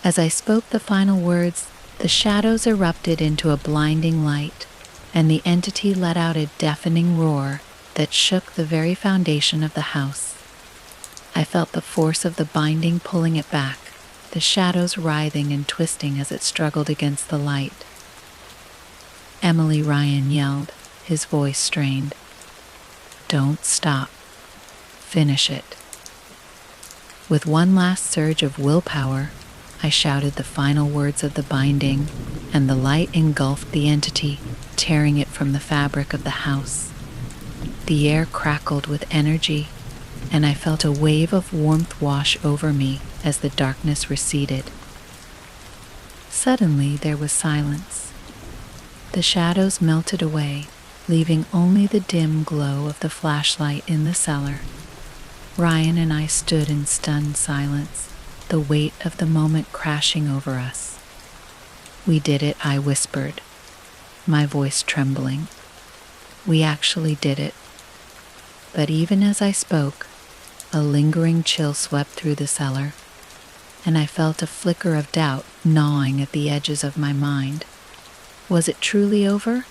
As I spoke the final words, the shadows erupted into a blinding light, and the entity let out a deafening roar that shook the very foundation of the house. I felt the force of the binding pulling it back, the shadows writhing and twisting as it struggled against the light. Emily Ryan yelled, his voice strained. "Don't stop. Finish it." With one last surge of willpower, I shouted the final words of the binding, and the light engulfed the entity, tearing it from the fabric of the house. The air crackled with energy, and I felt a wave of warmth wash over me as the darkness receded. Suddenly there was silence. The shadows melted away, leaving only the dim glow of the flashlight in the cellar. Ryan and I stood in stunned silence, the weight of the moment crashing over us. "We did it," I whispered, my voice trembling. "We actually did it." But even as I spoke, a lingering chill swept through the cellar, and I felt a flicker of doubt gnawing at the edges of my mind. Was it truly over,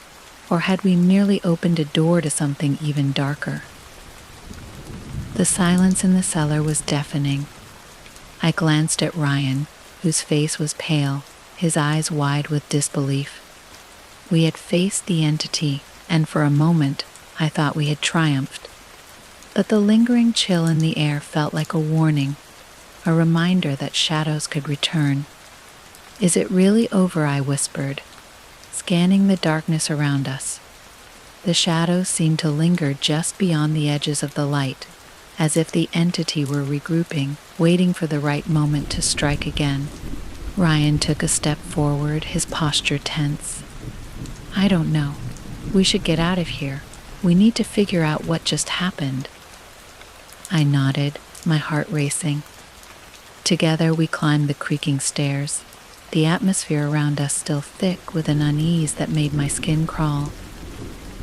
or had we merely opened a door to something even darker? The silence in the cellar was deafening. I glanced at Ryan, whose face was pale, his eyes wide with disbelief. We had faced the entity, and for a moment I thought we had triumphed. But the lingering chill in the air felt like a warning, a reminder that shadows could return. "Is it really over?" I whispered, scanning the darkness around us. The shadows seemed to linger just beyond the edges of the light, as if the entity were regrouping, waiting for the right moment to strike again. Ryan took a step forward, his posture tense. "I don't know. We should get out of here. We need to figure out what just happened." I nodded, my heart racing. Together we climbed the creaking stairs, the atmosphere around us still thick with an unease that made my skin crawl.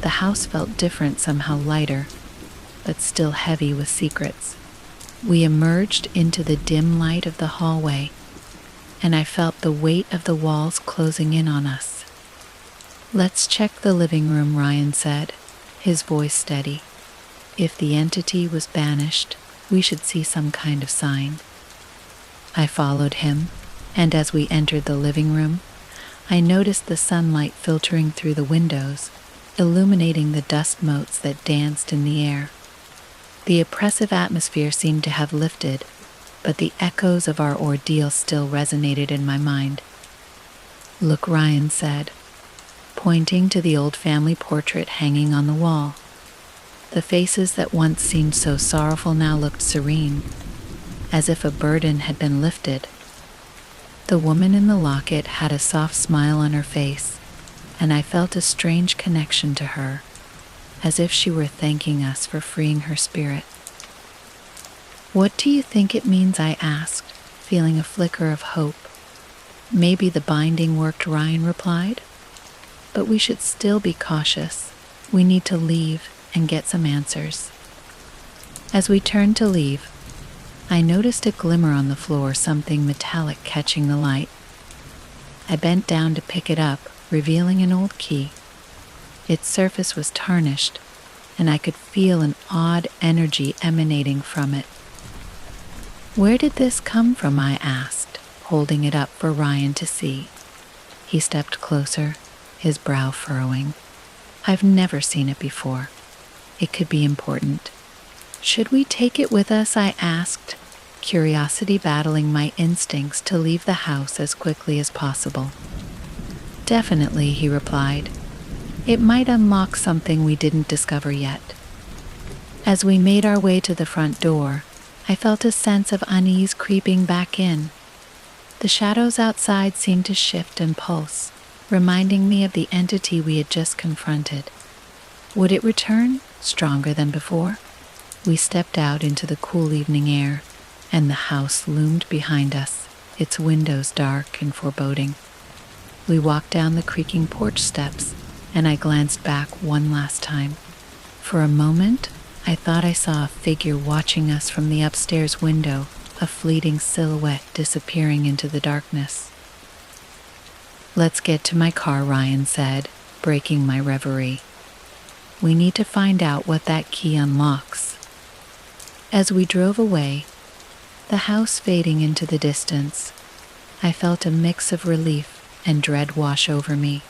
The house felt different, somehow lighter, but still heavy with secrets. We emerged into the dim light of the hallway, and I felt the weight of the walls closing in on us. "Let's check the living room," Ryan said, his voice steady. "If the entity was banished, we should see some kind of sign." I followed him, and as we entered the living room, I noticed the sunlight filtering through the windows, illuminating the dust motes that danced in the air. The oppressive atmosphere seemed to have lifted, but the echoes of our ordeal still resonated in my mind. "Look," Ryan said. pointing to the old family portrait hanging on the wall. The faces that once seemed so sorrowful now looked serene, as if a burden had been lifted. The woman in the locket had a soft smile on her face, and I felt a strange connection to her, as if she were thanking us for freeing her spirit. "What do you think it means?" I asked, feeling a flicker of hope. "Maybe the binding worked," Ryan replied. "But we should still be cautious. We need to leave and get some answers." As we turned to leave, I noticed a glimmer on the floor, something metallic catching the light. I bent down to pick it up, revealing an old key. Its surface was tarnished, and I could feel an odd energy emanating from it. "Where did this come from?" I asked, holding it up for Ryan to see. He stepped closer, his brow furrowing. "I've never seen it before. It could be important." "Should we take it with us?" I asked, curiosity battling my instincts to leave the house as quickly as possible. "Definitely," he replied. "It might unlock something we didn't discover yet." As we made our way to the front door, I felt a sense of unease creeping back in. The shadows outside seemed to shift and pulse, reminding me of the entity we had just confronted. Would it return, stronger than before? We stepped out into the cool evening air, and the house loomed behind us, its windows dark and foreboding. We walked down the creaking porch steps, and I glanced back one last time. For a moment, I thought I saw a figure watching us from the upstairs window, a fleeting silhouette disappearing into the darkness. "Let's get to my car," Ryan said, breaking my reverie. "We need to find out what that key unlocks." As we drove away, the house fading into the distance, I felt a mix of relief and dread wash over me.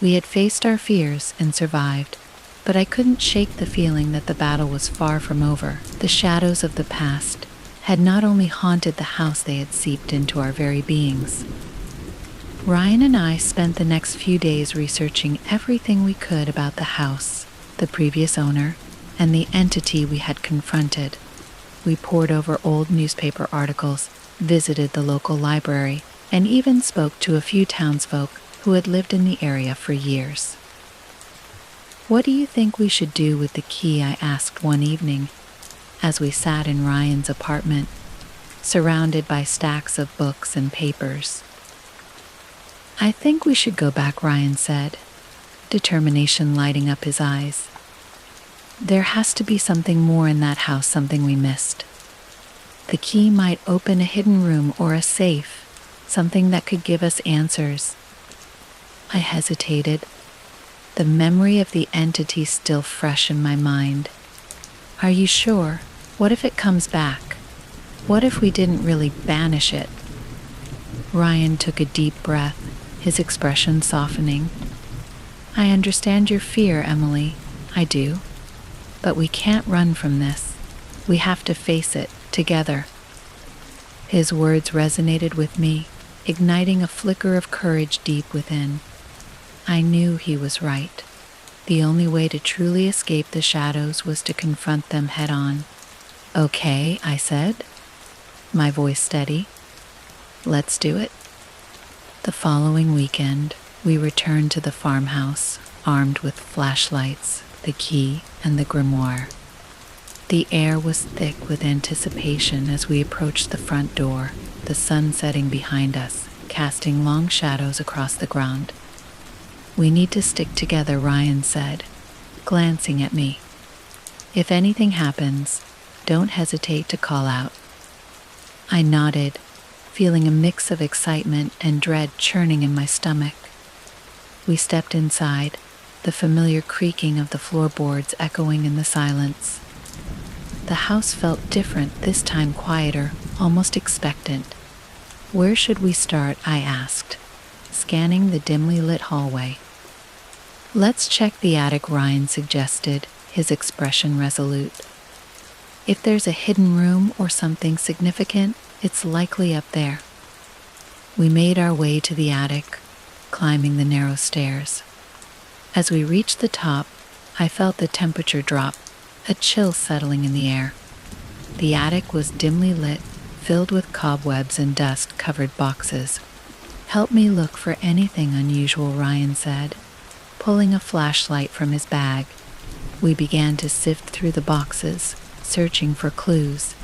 We had faced our fears and survived, but I couldn't shake the feeling that the battle was far from over. The shadows of the past had not only haunted the house, they had seeped into our very beings. Ryan and I spent the next few days researching everything we could about the house, the previous owner, and the entity we had confronted. We pored over old newspaper articles, visited the local library, and even spoke to a few townsfolk who had lived in the area for years. "What do you think we should do with the key?" I asked one evening, as we sat in Ryan's apartment, surrounded by stacks of books and papers. "I think we should go back," Ryan said, determination lighting up his eyes. "There has to be something more in that house, something we missed. The key might open a hidden room or a safe, something that could give us answers." I hesitated, the memory of the entity still fresh in my mind. "Are you sure? What if it comes back? What if we didn't really banish it?" Ryan took a deep breath, his expression softening. "I understand your fear, Emily. I do. But we can't run from this. We have to face it together." His words resonated with me, igniting a flicker of courage deep within. I knew he was right. The only way to truly escape the shadows was to confront them head on. "Okay," I said, my voice steady. "Let's do it." The following weekend, we returned to the farmhouse, armed with flashlights, the key, and the grimoire. The air was thick with anticipation as we approached the front door, the sun setting behind us, casting long shadows across the ground. "We need to stick together," Ryan said, glancing at me. "If anything happens, don't hesitate to call out." I nodded, feeling a mix of excitement and dread churning in my stomach. We stepped inside, the familiar creaking of the floorboards echoing in the silence. The house felt different, this time quieter, almost expectant. "Where should we start?" I asked, scanning the dimly lit hallway. "Let's check the attic," Ryan suggested, his expression resolute. "If there's a hidden room or something significant, it's likely up there." We made our way to the attic, climbing the narrow stairs. As we reached the top, I felt the temperature drop, a chill settling in the air. The attic was dimly lit, filled with cobwebs and dust-covered boxes. "Help me look for anything unusual," Ryan said, pulling a flashlight from his bag. We began to sift through the boxes, searching for clues.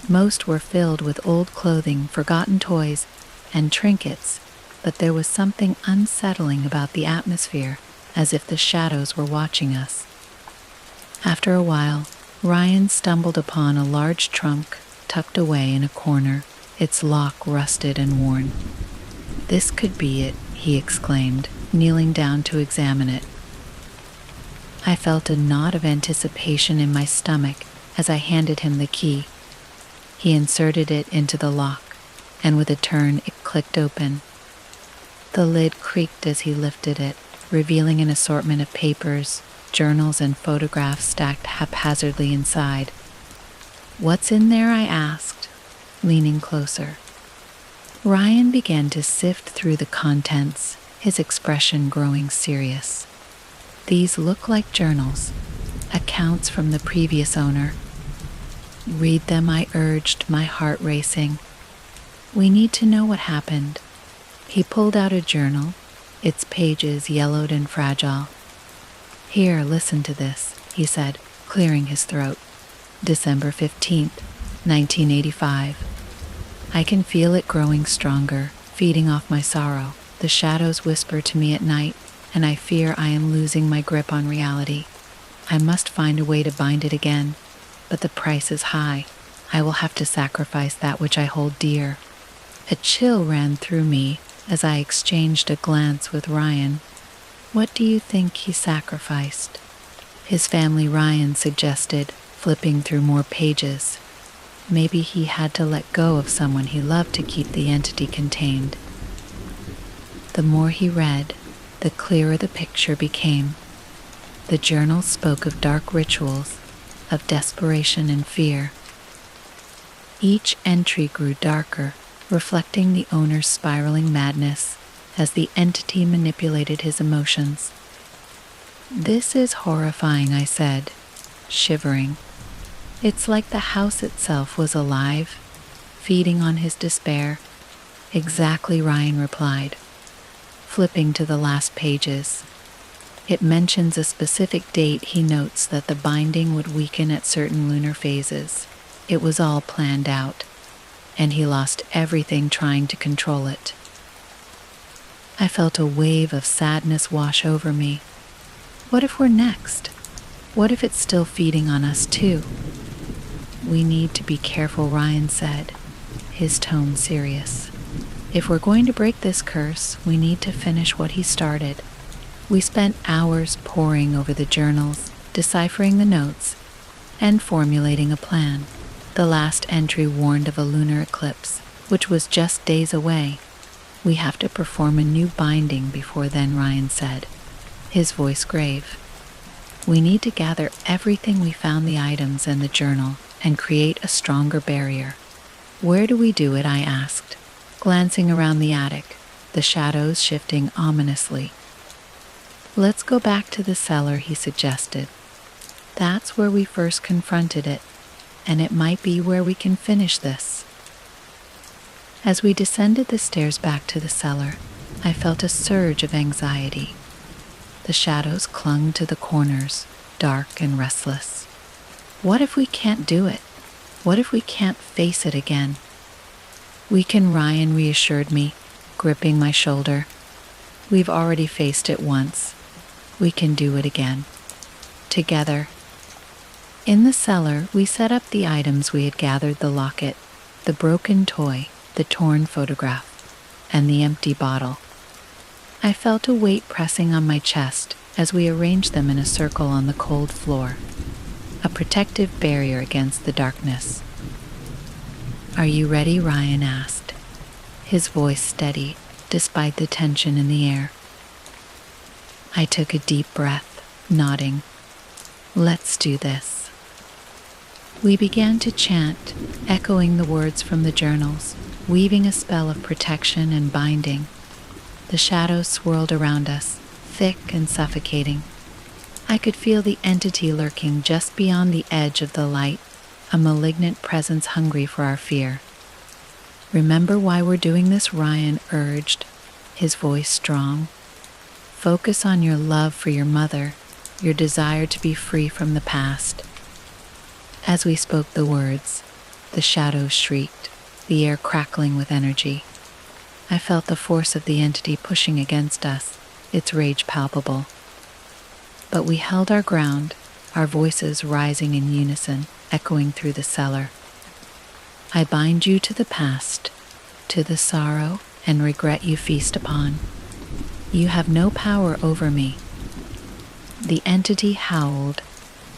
Most were filled with old clothing, forgotten toys, and trinkets, but there was something unsettling about the atmosphere, as if the shadows were watching us. After a while, Ryan stumbled upon a large trunk tucked away in a corner, its lock rusted and worn. "This could be it," he exclaimed, kneeling down to examine it. I felt a knot of anticipation in my stomach as I handed him the key. He inserted it into the lock, and with a turn it clicked open. The lid creaked as he lifted it, revealing an assortment of papers, journals, and photographs stacked haphazardly inside. "What's in there?" I asked, leaning closer. Ryan began to sift through the contents, his expression growing serious. "These look like journals, accounts from the previous owner." "Read them," I urged, my heart racing. "We need to know what happened." He pulled out a journal, its pages yellowed and fragile. "Here, listen to this," he said, clearing his throat. "December 15th, 1985. I can feel it growing stronger, feeding off my sorrow. The shadows whisper to me at night, and I fear I am losing my grip on reality. I must find a way to bind it again, but the price is high. I will have to sacrifice that which I hold dear." A chill ran through me as I exchanged a glance with Ryan. "What do you think he sacrificed?" "His family," Ryan suggested, flipping through more pages. "Maybe he had to let go of someone he loved to keep the entity contained." The more he read, the clearer the picture became. The journal spoke of dark rituals, of desperation and fear. Each entry grew darker, reflecting the owner's spiraling madness as the entity manipulated his emotions. "This is horrifying," I said, shivering. "It's like the house itself was alive, feeding on his despair." "Exactly," Ryan replied, flipping to the last pages. It mentions a specific date. He notes that the binding would weaken at certain lunar phases. It was all planned out, and he lost everything trying to control it. I felt a wave of sadness wash over me. What if we're next? What if it's still feeding on us too? "We need to be careful," Ryan said, his tone serious. "If we're going to break this curse, we need to finish what he started." We spent hours poring over the journals, deciphering the notes, and formulating a plan. The last entry warned of a lunar eclipse, which was just days away. "We have to perform a new binding before then," Ryan said, his voice grave. "We need to gather everything we found, the items and the journal, and create a stronger barrier." "Where do we do it?" I asked, glancing around the attic, the shadows shifting ominously. "Let's go back to the cellar," he suggested. "That's where we first confronted it, and it might be where we can finish this." As we descended the stairs back to the cellar, I felt a surge of anxiety. The shadows clung to the corners, dark and restless. What if we can't do it? What if we can't face it again? "We can," Ryan reassured me, gripping my shoulder. "We've already faced it once. We can do it again. Together." In the cellar, we set up the items we had gathered: the locket, the broken toy, the torn photograph, and the empty bottle. I felt a weight pressing on my chest as we arranged them in a circle on the cold floor, a protective barrier against the darkness. "Are you ready?" Ryan asked, his voice steady despite the tension in the air. I took a deep breath, nodding. "Let's do this." We began to chant, echoing the words from the journals, weaving a spell of protection and binding. The shadows swirled around us, thick and suffocating. I could feel the entity lurking just beyond the edge of the light, a malignant presence hungry for our fear. "Remember why we're doing this," Ryan urged, his voice strong. "Focus on your love for your mother, your desire to be free from the past." As we spoke the words, the shadows shrieked, the air crackling with energy. I felt the force of the entity pushing against us, its rage palpable. But we held our ground, our voices rising in unison, echoing through the cellar. "I bind you to the past, to the sorrow and regret you feast upon. You have no power over me." The entity howled,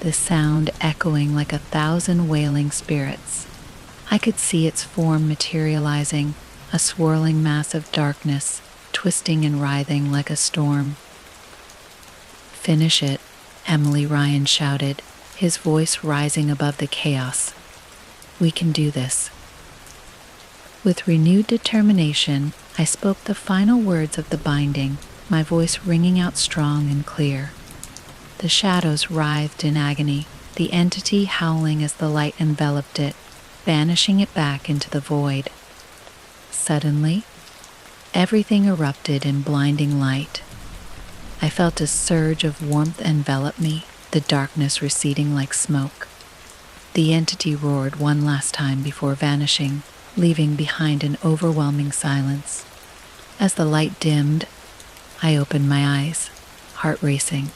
the sound echoing like 1,000 wailing spirits. I could see its form materializing, a swirling mass of darkness, twisting and writhing like a storm. "Finish it," Emily Ryan shouted, his voice rising above the chaos. "We can do this." With renewed determination, I spoke the final words of the binding, my voice ringing out strong and clear. The shadows writhed in agony, the entity howling as the light enveloped it, banishing it back into the void. Suddenly, everything erupted in blinding light. I felt a surge of warmth envelop me, the darkness receding like smoke. The entity roared one last time before vanishing, leaving behind an overwhelming silence. As the light dimmed, I opened my eyes, heart racing.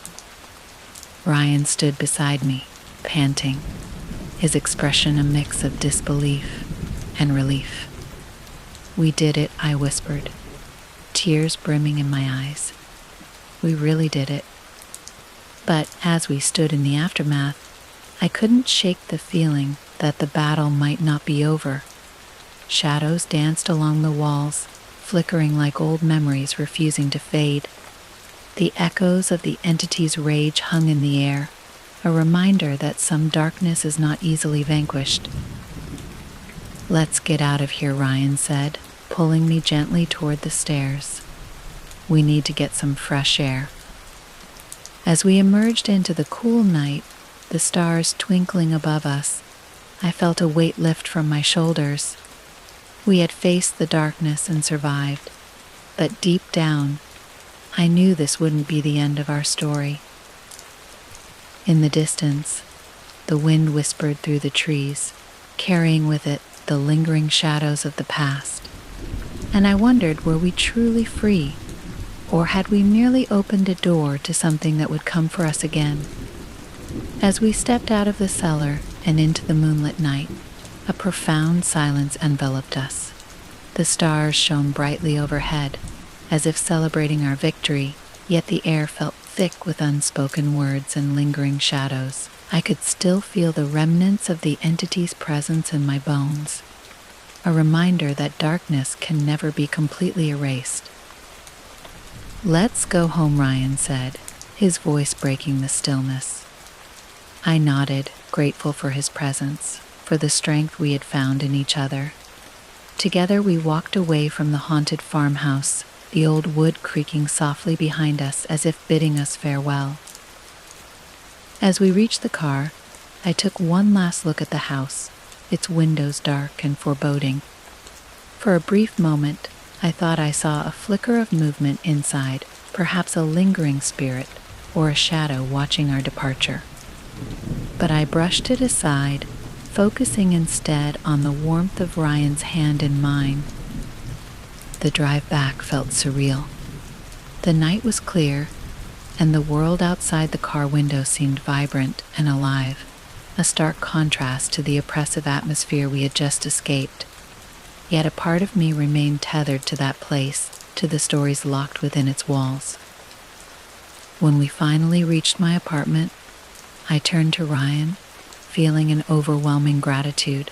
Ryan stood beside me, panting, his expression a mix of disbelief and relief. "We did it," I whispered, tears brimming in my eyes. "We really did it." But as we stood in the aftermath, I couldn't shake the feeling that the battle might not be over. Shadows danced along the walls, flickering like old memories refusing to fade. The echoes of the entity's rage hung in the air, a reminder that some darkness is not easily vanquished. "Let's get out of here," Ryan said, pulling me gently toward the stairs. "We need to get some fresh air." As we emerged into the cool night, the stars twinkling above us, I felt a weight lift from my shoulders. We had faced the darkness and survived, but deep down, I knew this wouldn't be the end of our story. In the distance, the wind whispered through the trees, carrying with it the lingering shadows of the past. And I wondered, were we truly free, or had we merely opened a door to something that would come for us again? As we stepped out of the cellar and into the moonlit night, a profound silence enveloped us. The stars shone brightly overhead, as if celebrating our victory, yet the air felt thick with unspoken words and lingering shadows. I could still feel the remnants of the entity's presence in my bones, a reminder that darkness can never be completely erased. "Let's go home," Ryan said, his voice breaking the stillness. I nodded, grateful for his presence, for the strength we had found in each other. Together we walked away from the haunted farmhouse, the old wood creaking softly behind us as if bidding us farewell. As we reached the car, I took one last look at the house, its windows dark and foreboding. For a brief moment, I thought I saw a flicker of movement inside, perhaps a lingering spirit or a shadow watching our departure. But I brushed it aside, focusing instead on the warmth of Ryan's hand in mine. The drive back felt surreal. The night was clear, and the world outside the car window seemed vibrant and alive, a stark contrast to the oppressive atmosphere we had just escaped. Yet a part of me remained tethered to that place, to the stories locked within its walls. When we finally reached my apartment, I turned to Ryan, feeling an overwhelming gratitude.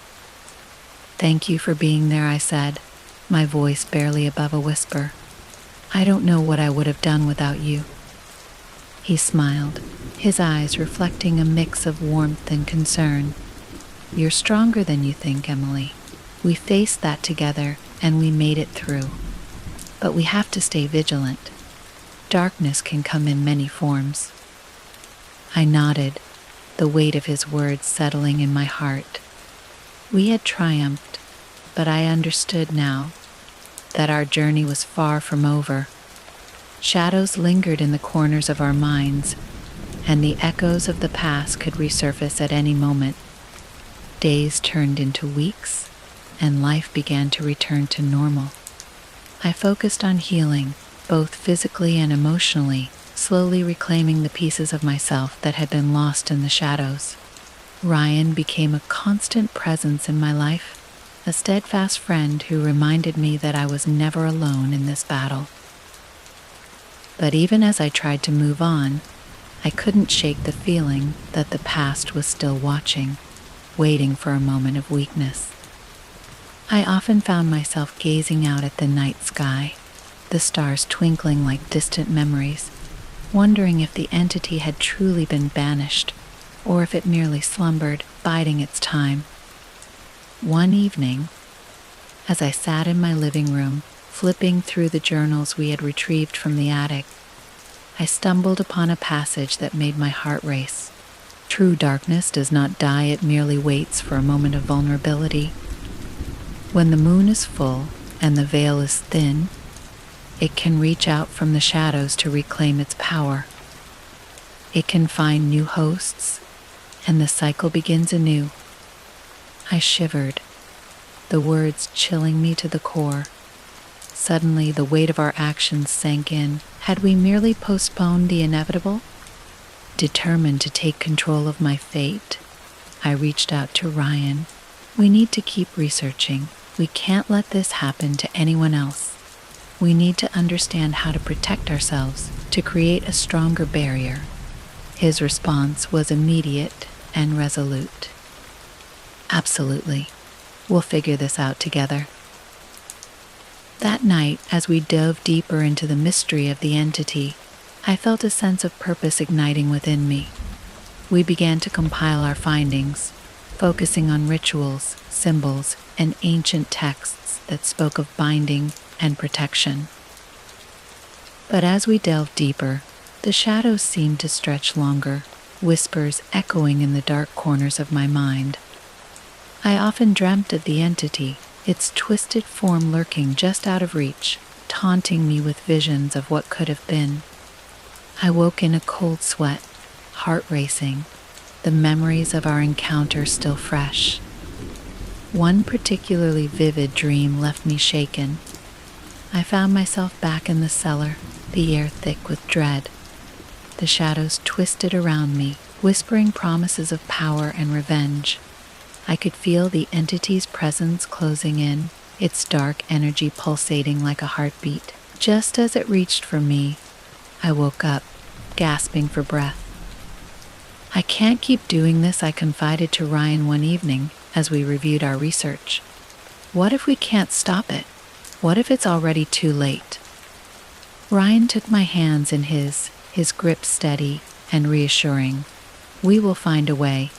"Thank you for being there," I said, my voice barely above a whisper. "I don't know what I would have done without you." He smiled, his eyes reflecting a mix of warmth and concern. "You're stronger than you think, Emily. We faced that together, and we made it through. But we have to stay vigilant. Darkness can come in many forms. I nodded, the weight of his words settling in my heart. We had triumphed, but I understood now that our journey was far from over. Shadows lingered in the corners of our minds, and the echoes of the past could resurface at any moment. Days turned into weeks, and life began to return to normal. I focused on healing, both physically and emotionally, slowly reclaiming the pieces of myself that had been lost in the shadows. Ryan became a constant presence in my life, a steadfast friend who reminded me that I was never alone in this battle. But even as I tried to move on, I couldn't shake the feeling that the past was still watching, waiting for a moment of weakness. I often found myself gazing out at the night sky, the stars twinkling like distant memories, wondering if the entity had truly been banished, or if it merely slumbered, biding its time. One evening, as I sat in my living room, flipping through the journals we had retrieved from the attic, I stumbled upon a passage that made my heart race. True darkness does not die, it merely waits for a moment of vulnerability. When the moon is full and the veil is thin, it can reach out from the shadows to reclaim its power. It can find new hosts, and the cycle begins anew. I shivered, the words chilling me to the core. Suddenly, the weight of our actions sank in. Had we merely postponed the inevitable? Determined to take control of my fate, I reached out to Ryan. We need to keep researching. We can't let this happen to anyone else. We need to understand how to protect ourselves, to create a stronger barrier. His response was immediate and resolute. Absolutely. We'll figure this out together. That night, as we dove deeper into the mystery of the entity, I felt a sense of purpose igniting within me. We began to compile our findings, focusing on rituals, symbols, and ancient texts that spoke of binding and protection. But as we delved deeper, the shadows seemed to stretch longer, whispers echoing in the dark corners of my mind. I often dreamt of the entity, its twisted form lurking just out of reach, taunting me with visions of what could have been. I woke in a cold sweat, heart racing, the memories of our encounter still fresh. One particularly vivid dream left me shaken. I found myself back in the cellar, the air thick with dread. The shadows twisted around me, whispering promises of power and revenge. I could feel the entity's presence closing in, its dark energy pulsating like a heartbeat. Just as it reached for me, I woke up, gasping for breath. I can't keep doing this, I confided to Ryan one evening as we reviewed our research. What if we can't stop it? What if it's already too late? Ryan took my hands in his grip steady and reassuring. We will find a way.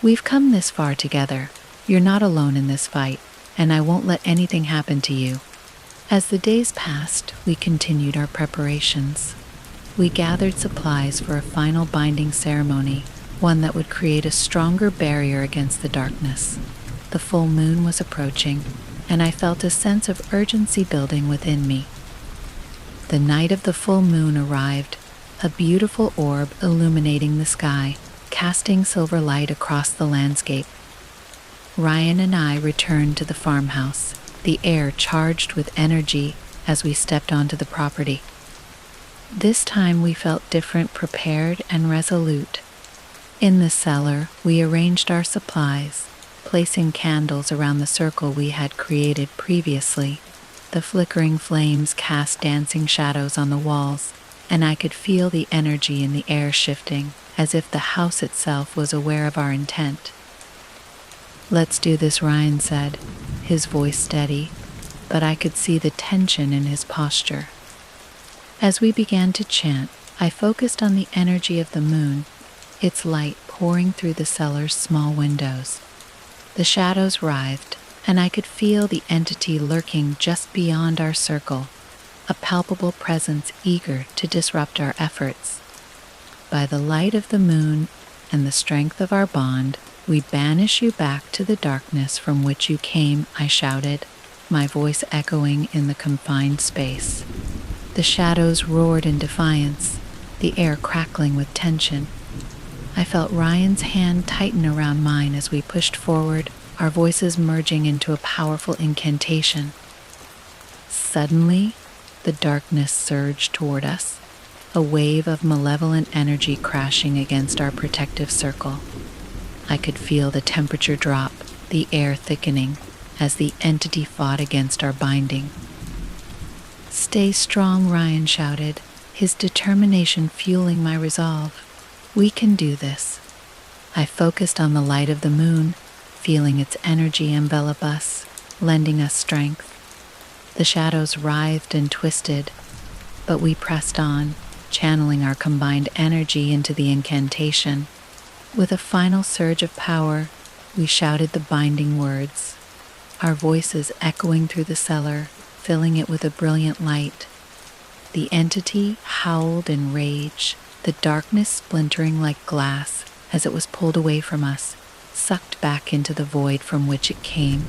We've come this far together. You're not alone in this fight, and I won't let anything happen to you. As the days passed, we continued our preparations. We gathered supplies for a final binding ceremony, one that would create a stronger barrier against the darkness. The full moon was approaching, and I felt a sense of urgency building within me. The night of the full moon arrived, a beautiful orb illuminating the sky, casting silver light across the landscape. Ryan and I returned to the farmhouse, the air charged with energy as we stepped onto the property. This time we felt different, prepared and resolute. In the cellar, we arranged our supplies, placing candles around the circle we had created previously. The flickering flames cast dancing shadows on the walls, and I could feel the energy in the air shifting, as if the house itself was aware of our intent. Let's do this, Ryan said, his voice steady, but I could see the tension in his posture. As we began to chant, I focused on the energy of the moon, its light pouring through the cellar's small windows. The shadows writhed, and I could feel the entity lurking just beyond our circle, a palpable presence eager to disrupt our efforts. By the light of the moon and the strength of our bond, we banish you back to the darkness from which you came, I shouted, my voice echoing in the confined space. The shadows roared in defiance, the air crackling with tension. I felt Ryan's hand tighten around mine as we pushed forward, our voices merging into a powerful incantation. Suddenly, the darkness surged toward us, a wave of malevolent energy crashing against our protective circle. I could feel the temperature drop, the air thickening, as the entity fought against our binding. "Stay strong," Ryan shouted, his determination fueling my resolve. "We can do this." I focused on the light of the moon, feeling its energy envelop us, lending us strength. The shadows writhed and twisted, but we pressed on, channeling our combined energy into the incantation. With a final surge of power, we shouted the binding words, our voices echoing through the cellar, filling it with a brilliant light. The entity howled in rage, the darkness splintering like glass as it was pulled away from us, sucked back into the void from which it came.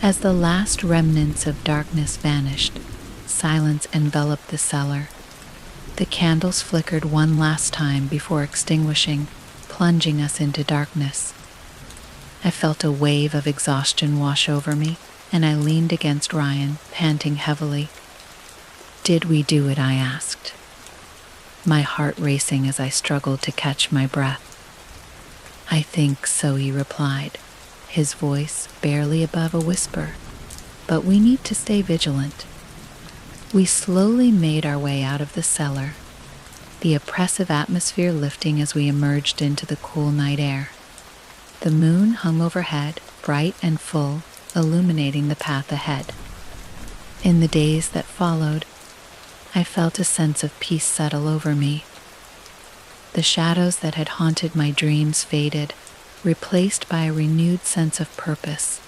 As the last remnants of darkness vanished, silence enveloped the cellar. The candles flickered one last time before extinguishing, plunging us into darkness. I felt a wave of exhaustion wash over me, and I leaned against Ryan, panting heavily. "Did we do it?" I asked, my heart racing as I struggled to catch my breath. "I think so," he replied, his voice barely above a whisper. "But we need to stay vigilant." We slowly made our way out of the cellar, the oppressive atmosphere lifting as we emerged into the cool night air. The moon hung overhead, bright and full, illuminating the path ahead. In the days that followed, I felt a sense of peace settle over me. The shadows that had haunted my dreams faded, replaced by a renewed sense of purpose.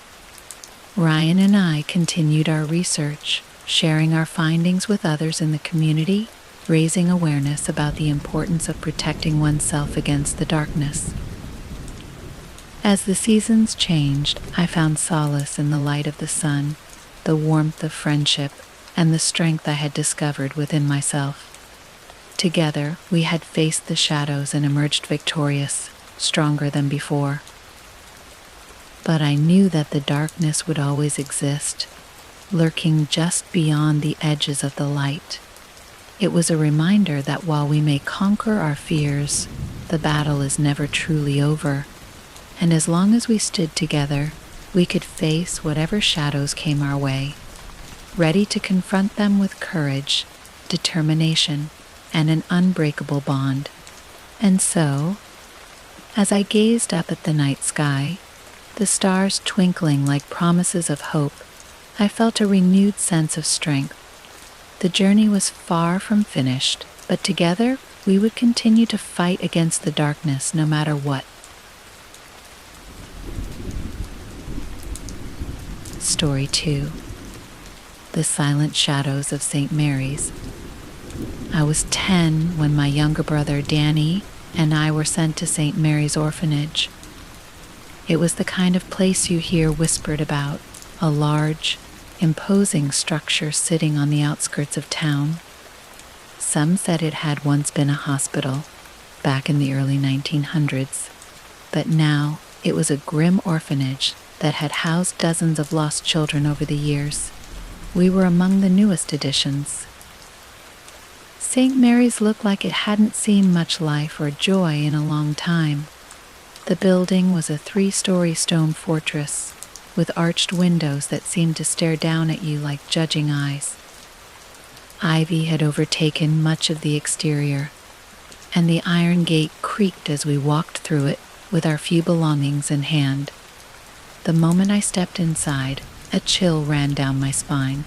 Ryan and I continued our research, sharing our findings with others in the community, raising awareness about the importance of protecting oneself against the darkness. As the seasons changed, I found solace in the light of the sun, the warmth of friendship, and the strength I had discovered within myself. Together, we had faced the shadows and emerged victorious, stronger than before. But I knew that the darkness would always exist, lurking just beyond the edges of the light. It was a reminder that while we may conquer our fears, the battle is never truly over, and as long as we stood together, we could face whatever shadows came our way, ready to confront them with courage, determination, and an unbreakable bond. And so, as I gazed up at the night sky, the stars twinkling like promises of hope, I felt a renewed sense of strength. The journey was far from finished, but together we would continue to fight against the darkness no matter what. Story 2. The Silent Shadows of St. Mary's. I was 10 when my younger brother Danny and I were sent to St. Mary's Orphanage. It was the kind of place you hear whispered about, a large, imposing structure sitting on the outskirts of town. Some said it had once been a hospital, back in the early 1900s, but now it was a grim orphanage that had housed dozens of lost children over the years. We were among the newest additions. St. Mary's looked like it hadn't seen much life or joy in a long time. The building was a 3-story stone fortress, with arched windows that seemed to stare down at you like judging eyes. Ivy had overtaken much of the exterior, and the iron gate creaked as we walked through it with our few belongings in hand. The moment I stepped inside, a chill ran down my spine.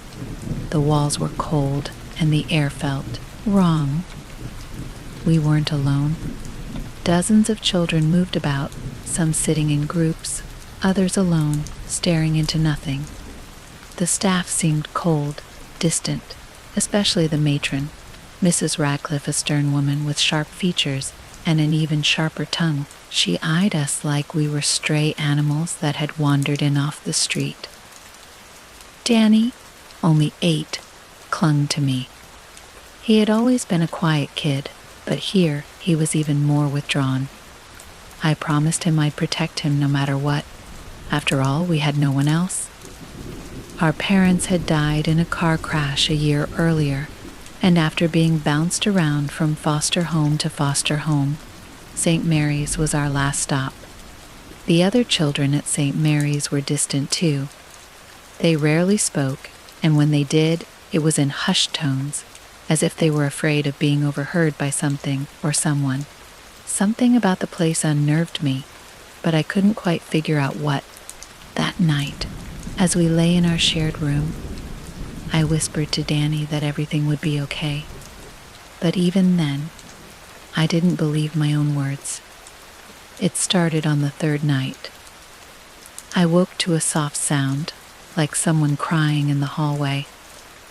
The walls were cold, and the air felt wrong. We weren't alone. Dozens of children moved about, some sitting in groups, others alone, staring into nothing. The staff seemed cold, distant, especially the matron, Mrs. Radcliffe, a stern woman with sharp features and an even sharper tongue. She eyed us like we were stray animals that had wandered in off the street. Danny, only 8, clung to me. He had always been a quiet kid, but here he was even more withdrawn. I promised him I'd protect him no matter what. After all, we had no one else. Our parents had died in a car crash a year earlier, and after being bounced around from foster home to foster home, St. Mary's was our last stop. The other children at St. Mary's were distant too. They rarely spoke, and when they did, it was in hushed tones, as if they were afraid of being overheard by something or someone. Something about the place unnerved me, but I couldn't quite figure out what. That night, as we lay in our shared room, I whispered to Danny that everything would be okay. But even then, I didn't believe my own words. It started on the 3rd night. I woke to a soft sound, like someone crying in the hallway.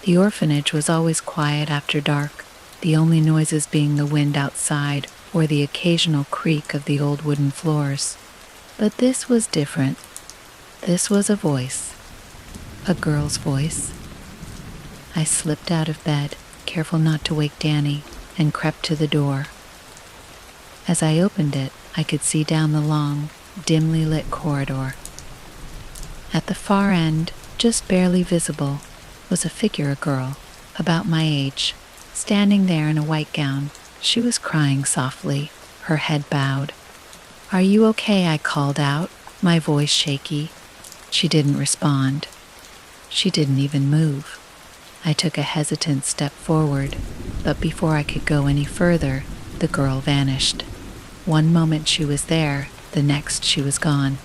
The orphanage was always quiet after dark, the only noises being the wind outside or the occasional creak of the old wooden floors. But this was different. This was a voice. A girl's voice. I slipped out of bed, careful not to wake Danny, and crept to the door. As I opened it, I could see down the long, dimly lit corridor. At the far end, just barely visible, was a figure, a girl, about my age, standing there in a white gown. She was crying softly, her head bowed. "Are you okay?" I called out, my voice shaky. She didn't respond. She didn't even move. I took a hesitant step forward, but before I could go any further, the girl vanished. One moment she was there, the next she was gone.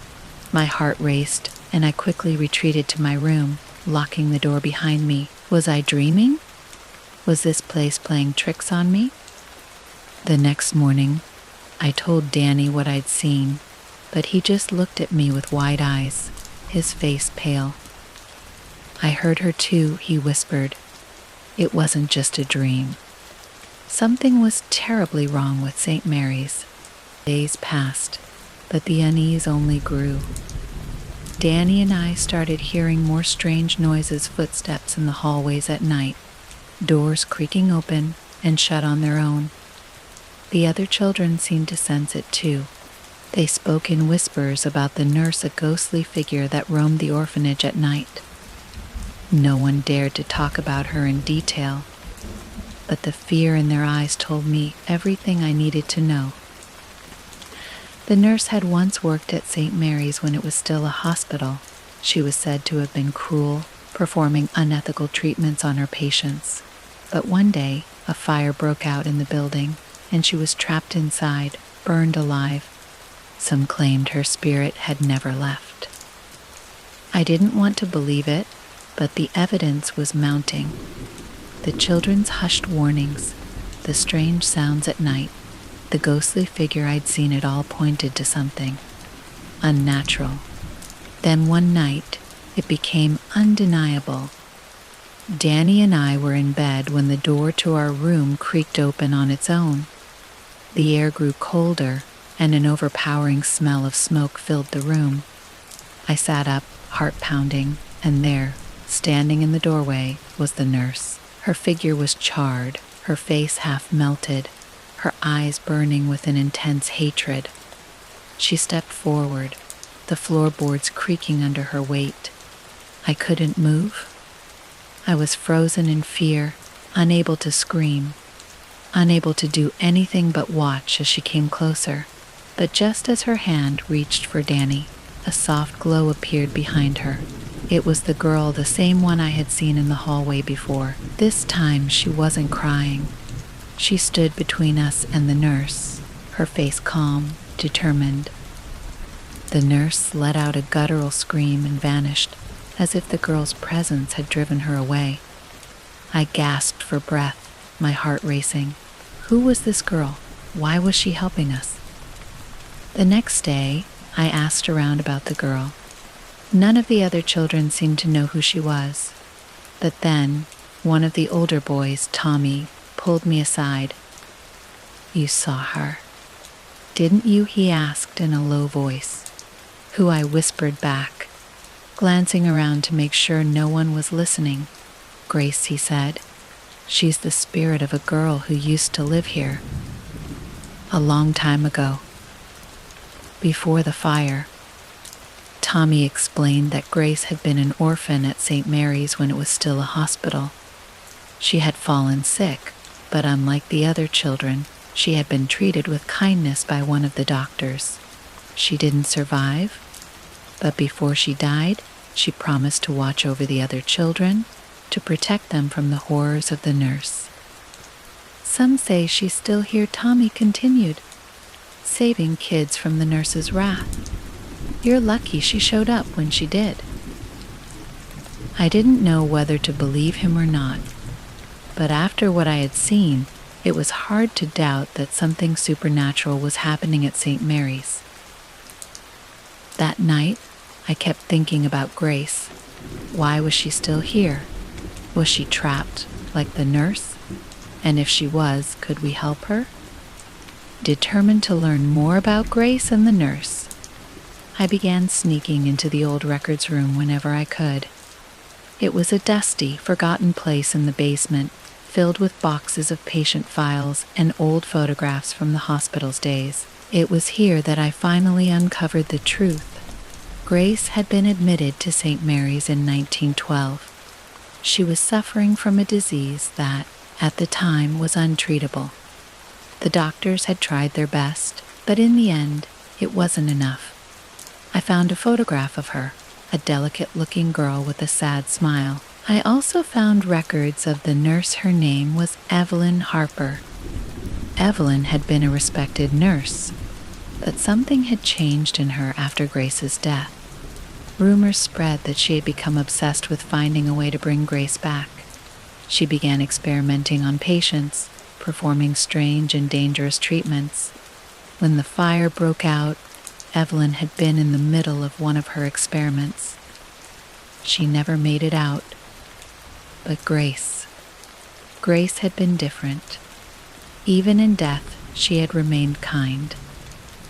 My heart raced, and I quickly retreated to my room, locking the door behind me. Was I dreaming? Was this place playing tricks on me? The next morning, I told Danny what I'd seen, but he just looked at me with wide eyes, his face pale. "I heard her too," he whispered. "It wasn't just a dream." Something was terribly wrong with St. Mary's. Days passed, but the unease only grew. Danny and I started hearing more strange noises, footsteps in the hallways at night, doors creaking open and shut on their own. The other children seemed to sense it too. They spoke in whispers about the nurse, a ghostly figure that roamed the orphanage at night. No one dared to talk about her in detail, but the fear in their eyes told me everything I needed to know. The nurse had once worked at St. Mary's when it was still a hospital. She was said to have been cruel, performing unethical treatments on her patients. But one day, a fire broke out in the building, and she was trapped inside, burned alive. Some claimed her spirit had never left. I didn't want to believe it, but the evidence was mounting. The children's hushed warnings, the strange sounds at night, the ghostly figure I'd seen, it all pointed to something unnatural. Then one night, it became undeniable. Danny and I were in bed when the door to our room creaked open on its own. The air grew colder, and an overpowering smell of smoke filled the room. I sat up, heart pounding, and there, standing in the doorway, was the nurse. Her figure was charred, her face half melted, her eyes burning with an intense hatred. She stepped forward, the floorboards creaking under her weight. I couldn't move. I was frozen in fear, unable to scream, unable to do anything but watch as she came closer. But just as her hand reached for Danny, a soft glow appeared behind her. It was the girl, the same one I had seen in the hallway before. This time she wasn't crying. She stood between us and the nurse, her face calm, determined. The nurse let out a guttural scream and vanished, as if the girl's presence had driven her away. I gasped for breath, my heart racing. Who was this girl? Why was she helping us? The next day, I asked around about the girl. None of the other children seemed to know who she was. But then, One of the older boys, Tommy, pulled me aside. "You saw her, didn't you?" he asked in a low voice. Who I whispered back, glancing around to make sure no one was listening. "Grace," he said. "She's the spirit of a girl who used to live here. A long time ago. Before the fire." Tommy explained that Grace had been an orphan at St. Mary's when it was still a hospital. She had fallen sick, but unlike the other children, she had been treated with kindness by one of the doctors. She didn't survive, but before she died, she promised to watch over the other children, to protect them from the horrors of the nurse. "Some say she's still here," Tommy continued, "saving kids from the nurse's wrath. You're lucky she showed up when she did." I didn't know whether to believe him or not, but after what I had seen, it was hard to doubt that something supernatural was happening at St. Mary's. That night, I kept thinking about Grace. Why was she still here? Was she trapped, like the nurse? And if she was, could we help her? Determined to learn more about Grace and the nurse, I began sneaking into the old records room whenever I could. It was a dusty, forgotten place in the basement, filled with boxes of patient files and old photographs from the hospital's days. It was here that I finally uncovered the truth. Grace had been admitted to St. Mary's in 1912. She was suffering from a disease that, at the time, was untreatable. The doctors had tried their best, but in the end, it wasn't enough. I found a photograph of her, a delicate-looking girl with a sad smile. I also found records of the nurse. Her name was Evelyn Harper. Evelyn had been a respected nurse, but something had changed in her after Grace's death. Rumors spread that she had become obsessed with finding a way to bring Grace back. She began experimenting on patients, performing strange and dangerous treatments. When the fire broke out, Evelyn had been in the middle of one of her experiments. She never made it out. But Grace had been different. Even in death, she had remained kind.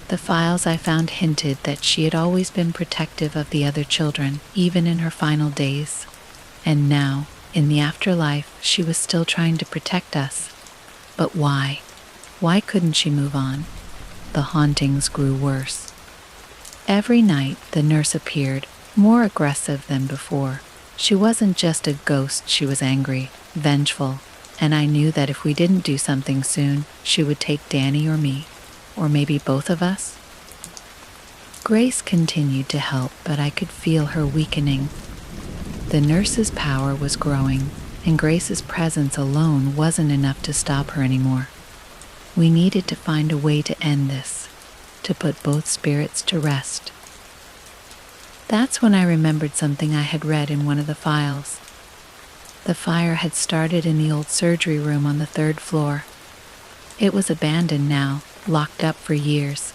The files I found hinted that she had always been protective of the other children, even in her final days. And now, in the afterlife, she was still trying to protect us. But why? Why couldn't she move on? The hauntings grew worse. Every night, the nurse appeared, more aggressive than before. She wasn't just a ghost, she was angry, vengeful, and I knew that if we didn't do something soon, she would take Danny or me, or maybe both of us. Grace continued to help, but I could feel her weakening. The nurse's power was growing, and Grace's presence alone wasn't enough to stop her anymore. We needed to find a way to end this, to put both spirits to rest. That's when I remembered something I had read in one of the files. The fire had started in the old surgery room on the 3rd floor. It was abandoned now, locked up for years,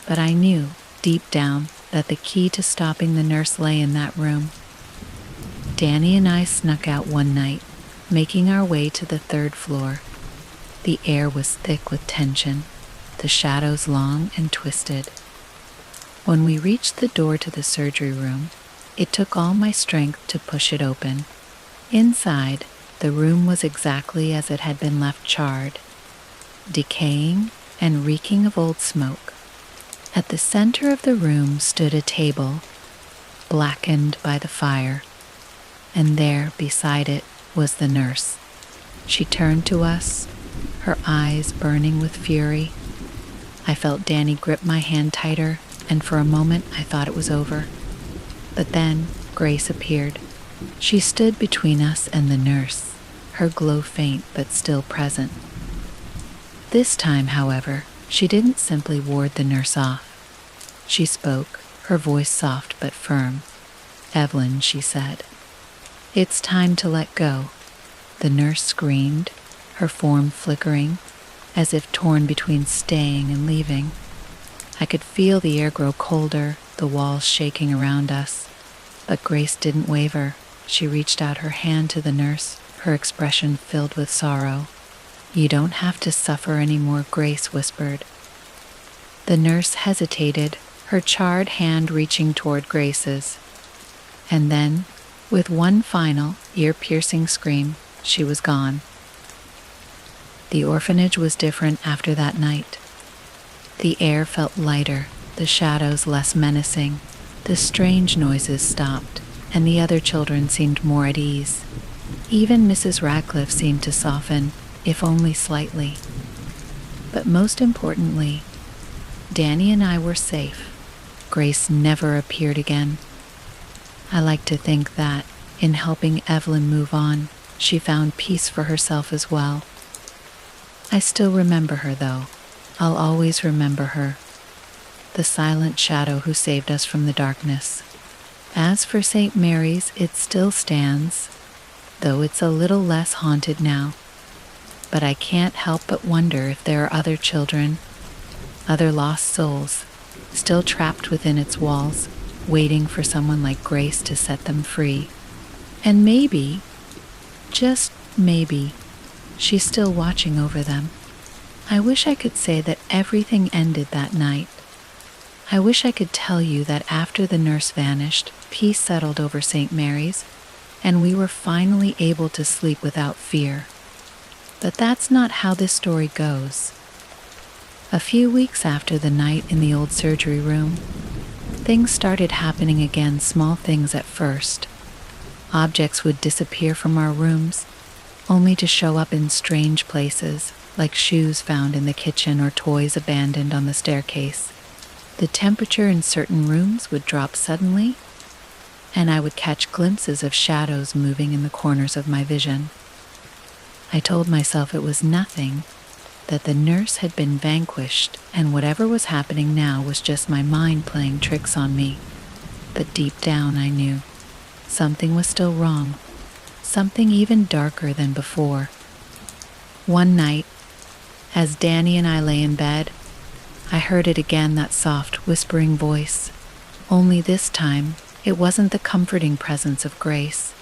but I knew, deep down, that the key to stopping the nurse lay in that room. Danny and I snuck out one night, making our way to the 3rd floor. The air was thick with tension, the shadows long and twisted. When we reached the door to the surgery room, it took all my strength to push it open. Inside, the room was exactly as it had been left, charred, decaying, and reeking of old smoke. At the center of the room stood a table, blackened by the fire, and there, beside it, was the nurse. She turned to us, her eyes burning with fury. I felt Danny grip my hand tighter, and for a moment I thought it was over. But then Grace appeared. She stood between us and the nurse, her glow faint but still present. This time, however, she didn't simply ward the nurse off. She spoke, her voice soft but firm. "Evelyn," she said, "it's time to let go." The nurse screamed, her form flickering, as if torn between staying and leaving. I could feel the air grow colder, the walls shaking around us. But Grace didn't waver. She reached out her hand to the nurse, her expression filled with sorrow. "You don't have to suffer anymore," Grace whispered. The nurse hesitated, her charred hand reaching toward Grace's. And then, with one final, ear-piercing scream, she was gone. The orphanage was different after that night. The air felt lighter, the shadows less menacing, the strange noises stopped, and the other children seemed more at ease. Even Mrs. Radcliffe seemed to soften, if only slightly. But most importantly, Danny and I were safe. Grace never appeared again. I like to think that, in helping Evelyn move on, she found peace for herself as well. I still remember her, though. I'll always remember her. The silent shadow who saved us from the darkness. As for St. Mary's, it still stands, though it's a little less haunted now. But I can't help but wonder if there are other children, other lost souls, still trapped within its walls, waiting for someone like Grace to set them free. And maybe, just maybe, she's still watching over them. I wish I could say that everything ended that night. I wish I could tell you that after the nurse vanished, peace settled over St. Mary's, and we were finally able to sleep without fear. But that's not how this story goes. A few weeks after the night in the old surgery room, things started happening again, small things at first. Objects would disappear from our rooms, only to show up in strange places, like shoes found in the kitchen or toys abandoned on the staircase. The temperature in certain rooms would drop suddenly, and I would catch glimpses of shadows moving in the corners of my vision. I told myself it was nothing, that the nurse had been vanquished, and whatever was happening now was just my mind playing tricks on me. But deep down I knew something was still wrong, something even darker than before. One night, as Danny and I lay in bed, I heard it again, that soft, whispering voice. Only this time, it wasn't the comforting presence of Grace.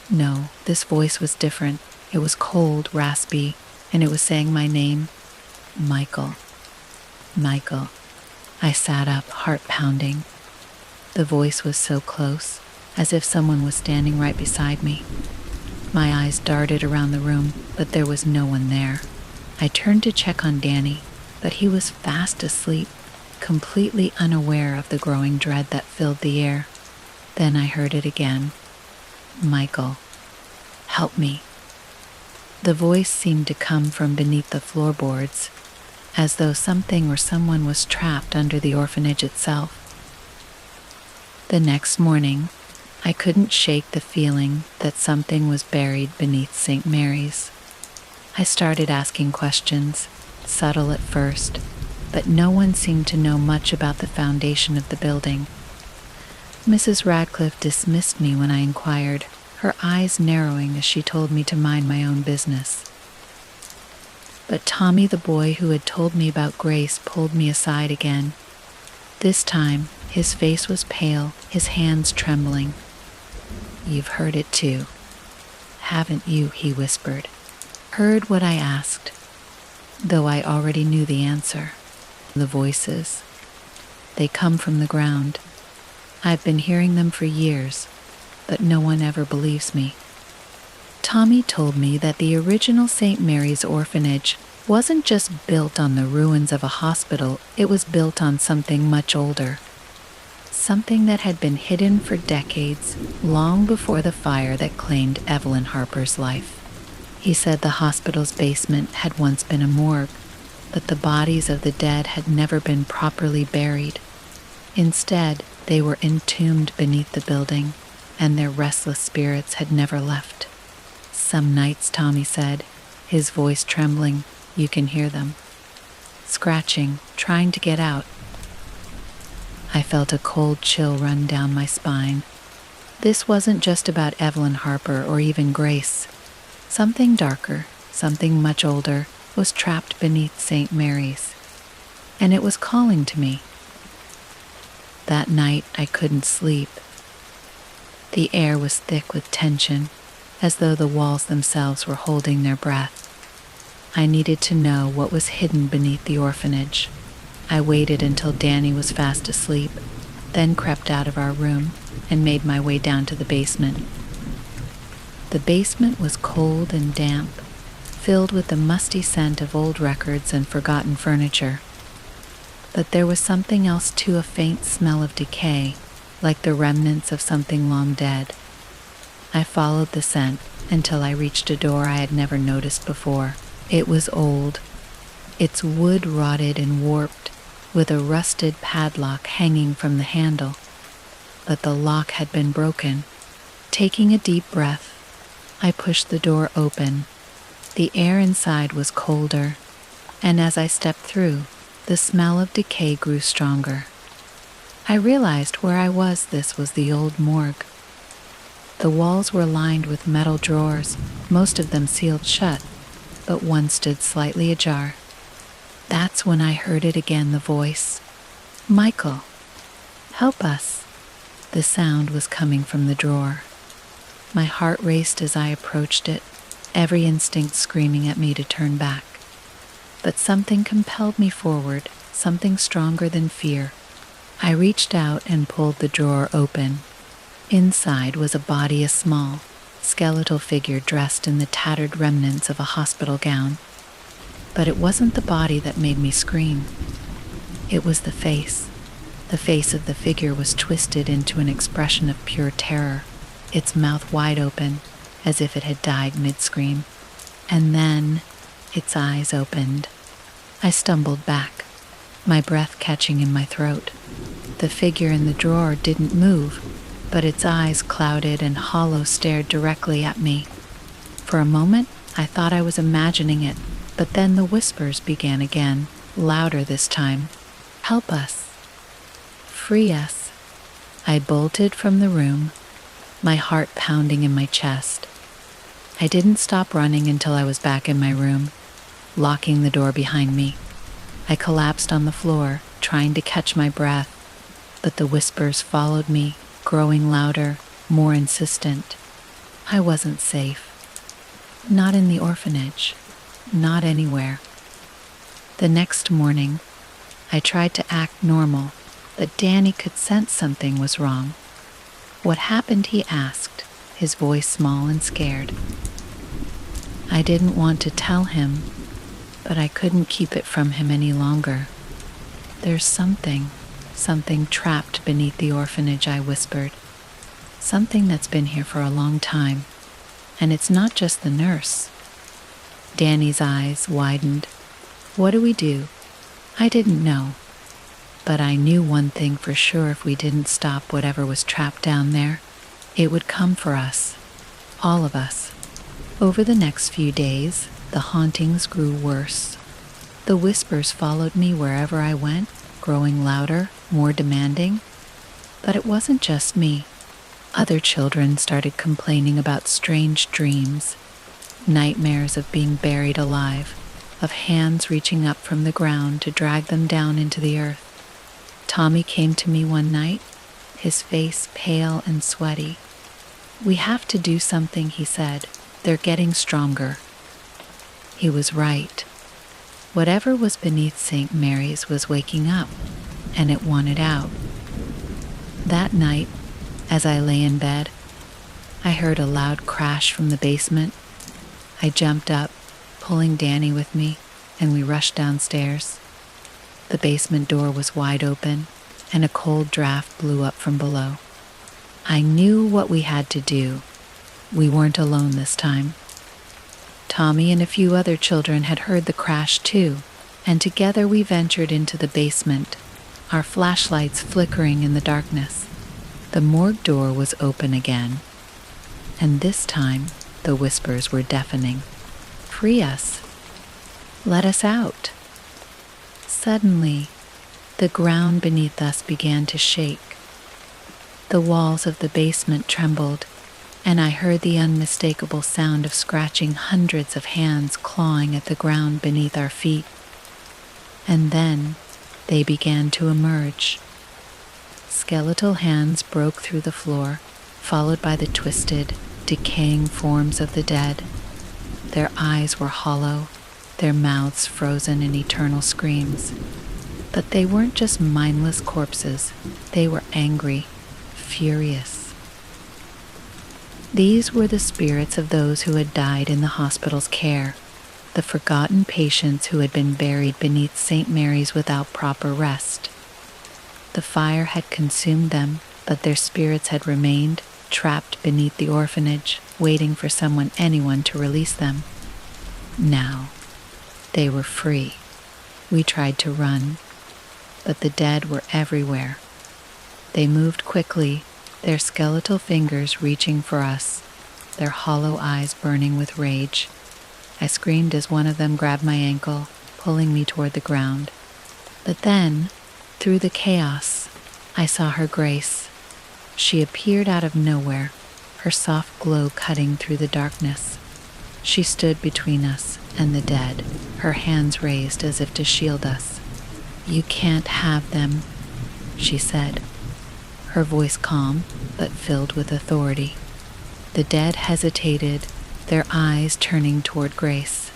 No, this voice was different. It was cold, raspy, and it was saying my name, Michael. Michael. I sat up, heart pounding. The voice was so close, as if someone was standing right beside me. My eyes darted around the room, but there was no one there. I turned to check on Danny, but he was fast asleep, completely unaware of the growing dread that filled the air. Then I heard it again. Michael, help me. The voice seemed to come from beneath the floorboards, as though something or someone was trapped under the orphanage itself. The next morning, I couldn't shake the feeling that something was buried beneath St. Mary's. I started asking questions, subtle at first, but no one seemed to know much about the foundation of the building. Mrs. Radcliffe dismissed me when I inquired, her eyes narrowing as she told me to mind my own business. But Tommy, the boy who had told me about Grace, pulled me aside again. This time, his face was pale, his hands trembling. "You've heard it too, haven't you?" he whispered. Heard what I asked, though I already knew the answer. The voices. They come from the ground. I've been hearing them for years, but no one ever believes me. Tommy told me that the original St. Mary's orphanage wasn't just built on the ruins of a hospital, it was built on something much older. Something that had been hidden for decades, long before the fire that claimed Evelyn Harper's life. He said the hospital's basement had once been a morgue, but the bodies of the dead had never been properly buried. Instead, they were entombed beneath the building, and their restless spirits had never left. Some nights, Tommy said, his voice trembling, you can hear them. Scratching, trying to get out. I felt a cold chill run down my spine. This wasn't just about Evelyn Harper or even Grace. Something darker, something much older, was trapped beneath St. Mary's, and it was calling to me. That night I couldn't sleep. The air was thick with tension, as though the walls themselves were holding their breath. I needed to know what was hidden beneath the orphanage. I waited until Danny was fast asleep, then crept out of our room and made my way down to the basement. The basement was cold and damp, filled with the musty scent of old records and forgotten furniture. But there was something else too, a faint smell of decay, like the remnants of something long dead. I followed the scent until I reached a door I had never noticed before. It was old, its wood rotted and warped, with a rusted padlock hanging from the handle. But the lock had been broken. Taking a deep breath, I pushed the door open. The air inside was colder, and as I stepped through, the smell of decay grew stronger. I realized where I was. This was the old morgue. The walls were lined with metal drawers, most of them sealed shut, but one stood slightly ajar. That's when I heard it again, the voice. "Michael, help us." The sound was coming from the drawer. My heart raced as I approached it, every instinct screaming at me to turn back. But something compelled me forward, something stronger than fear. I reached out and pulled the drawer open. Inside was a body, a small, skeletal figure dressed in the tattered remnants of a hospital gown. But it wasn't the body that made me scream. It was the face. The face of the figure was twisted into an expression of pure terror, its mouth wide open, as if it had died mid-scream. And then its eyes opened. I stumbled back, my breath catching in my throat. The figure in the drawer didn't move, but its eyes, clouded and hollow, stared directly at me. For a moment, I thought I was imagining it, but then the whispers began again, louder this time. "Help us. Free us." I bolted from the room, my heart pounding in my chest. I didn't stop running until I was back in my room, locking the door behind me. I collapsed on the floor, trying to catch my breath, but the whispers followed me, growing louder, more insistent. I wasn't safe. Not in the orphanage. Not anywhere. The next morning, I tried to act normal, but Danny could sense something was wrong. "What happened?" he asked, his voice small and scared. I didn't want to tell him, but I couldn't keep it from him any longer. "There's something trapped beneath the orphanage," I whispered. "Something that's been here for a long time, and it's not just the nurse." Danny's eyes widened. "What do we do?" I didn't know, but I knew one thing for sure: if we didn't stop whatever was trapped down there, it would come for us, all of us. Over the next few days, the hauntings grew worse. The whispers followed me wherever I went, growing louder, more demanding. But it wasn't just me. Other children started complaining about strange dreams, nightmares of being buried alive, of hands reaching up from the ground to drag them down into the earth. Tommy came to me one night, his face pale and sweaty. "We have to do something," he said. "They're getting stronger." He was right. Whatever was beneath St. Mary's was waking up, and it wanted out. That night, as I lay in bed, I heard a loud crash from the basement. I jumped up, pulling Danny with me, and we rushed downstairs. The basement door was wide open, and a cold draft blew up from below. I knew what we had to do. We weren't alone this time. Tommy and a few other children had heard the crash too, and together we ventured into the basement, our flashlights flickering in the darkness. The morgue door was open again, and this time the whispers were deafening. "Free us. Let us out." Suddenly, the ground beneath us began to shake. The walls of the basement trembled, and I heard the unmistakable sound of scratching, hundreds of hands clawing at the ground beneath our feet. And then they began to emerge. Skeletal hands broke through the floor, followed by the twisted, decaying forms of the dead. Their eyes were hollow, their mouths frozen in eternal screams. But they weren't just mindless corpses, they were angry, furious. These were the spirits of those who had died in the hospital's care, the forgotten patients who had been buried beneath St. Mary's without proper rest. The fire had consumed them, but their spirits had remained, trapped beneath the orphanage, waiting for anyone to release them. Now, they were free. We tried to run, but the dead were everywhere. They moved quickly, their skeletal fingers reaching for us, their hollow eyes burning with rage. I screamed as one of them grabbed my ankle, pulling me toward the ground. But then, through the chaos, I saw her Grace. She appeared out of nowhere, her soft glow cutting through the darkness. She stood between us and the dead, her hands raised as if to shield us. "You can't have them," she said, her voice calm but filled with authority. The dead hesitated, their eyes turning toward Grace.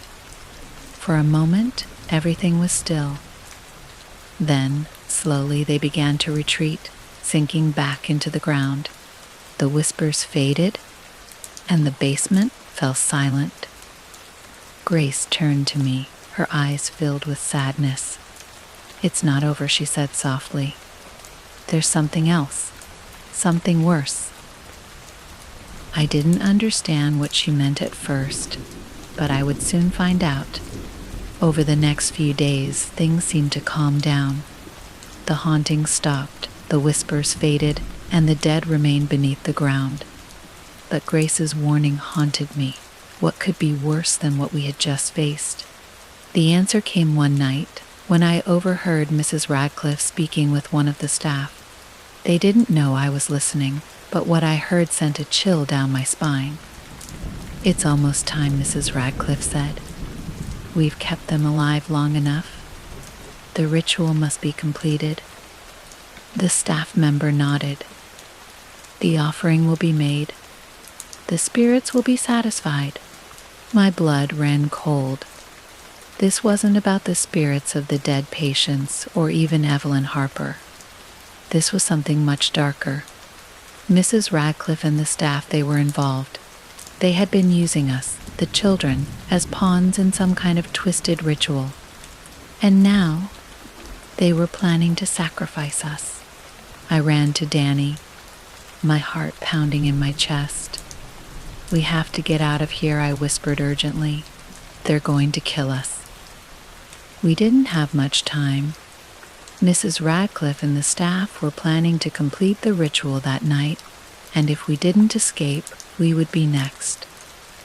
For a moment, everything was still. Then, slowly, they began to retreat, sinking back into the ground. The whispers faded, and the basement fell silent. Grace turned to me, her eyes filled with sadness. "It's not over," she said softly. "There's something else, something worse." I didn't understand what she meant at first, but I would soon find out. Over the next few days, things seemed to calm down. The haunting stopped, the whispers faded, and the dead remained beneath the ground. But Grace's warning haunted me. What could be worse than what we had just faced? The answer came one night, when I overheard Mrs. Radcliffe speaking with one of the staff. They didn't know I was listening, but what I heard sent a chill down my spine. "It's almost time," Mrs. Radcliffe said. "We've kept them alive long enough. The ritual must be completed." The staff member nodded. "The offering will be made. The spirits will be satisfied." My blood ran cold. This wasn't about the spirits of the dead patients or even Evelyn Harper. This was something much darker. Mrs. Radcliffe and the staff, they were involved. They had been using us, the children, as pawns in some kind of twisted ritual. And now, they were planning to sacrifice us. I ran to Danny, my heart pounding in my chest. "We have to get out of here," I whispered urgently. "They're going to kill us." We didn't have much time. Mrs. Radcliffe and the staff were planning to complete the ritual that night, and if we didn't escape, we would be next.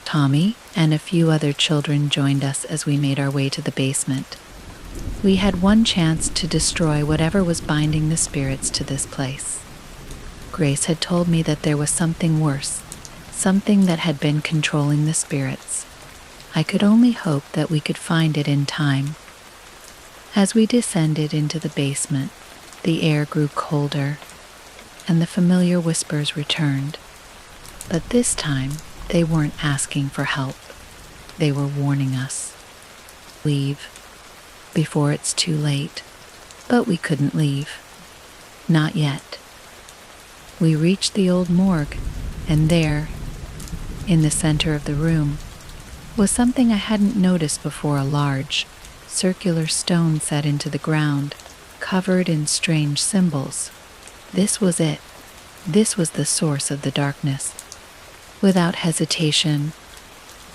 Tommy and a few other children joined us as we made our way to the basement. We had one chance to destroy whatever was binding the spirits to this place. Grace had told me that there was something worse, something that had been controlling the spirits. I could only hope that we could find it in time. As we descended into the basement, the air grew colder, and the familiar whispers returned. But this time, they weren't asking for help. They were warning us. Leave, before it's too late. But we couldn't leave. Not yet. We reached the old morgue, and there, in the center of the room, was something I hadn't noticed before, a large, circular stone set into the ground, covered in strange symbols. This was it. This was the source of the darkness. Without hesitation,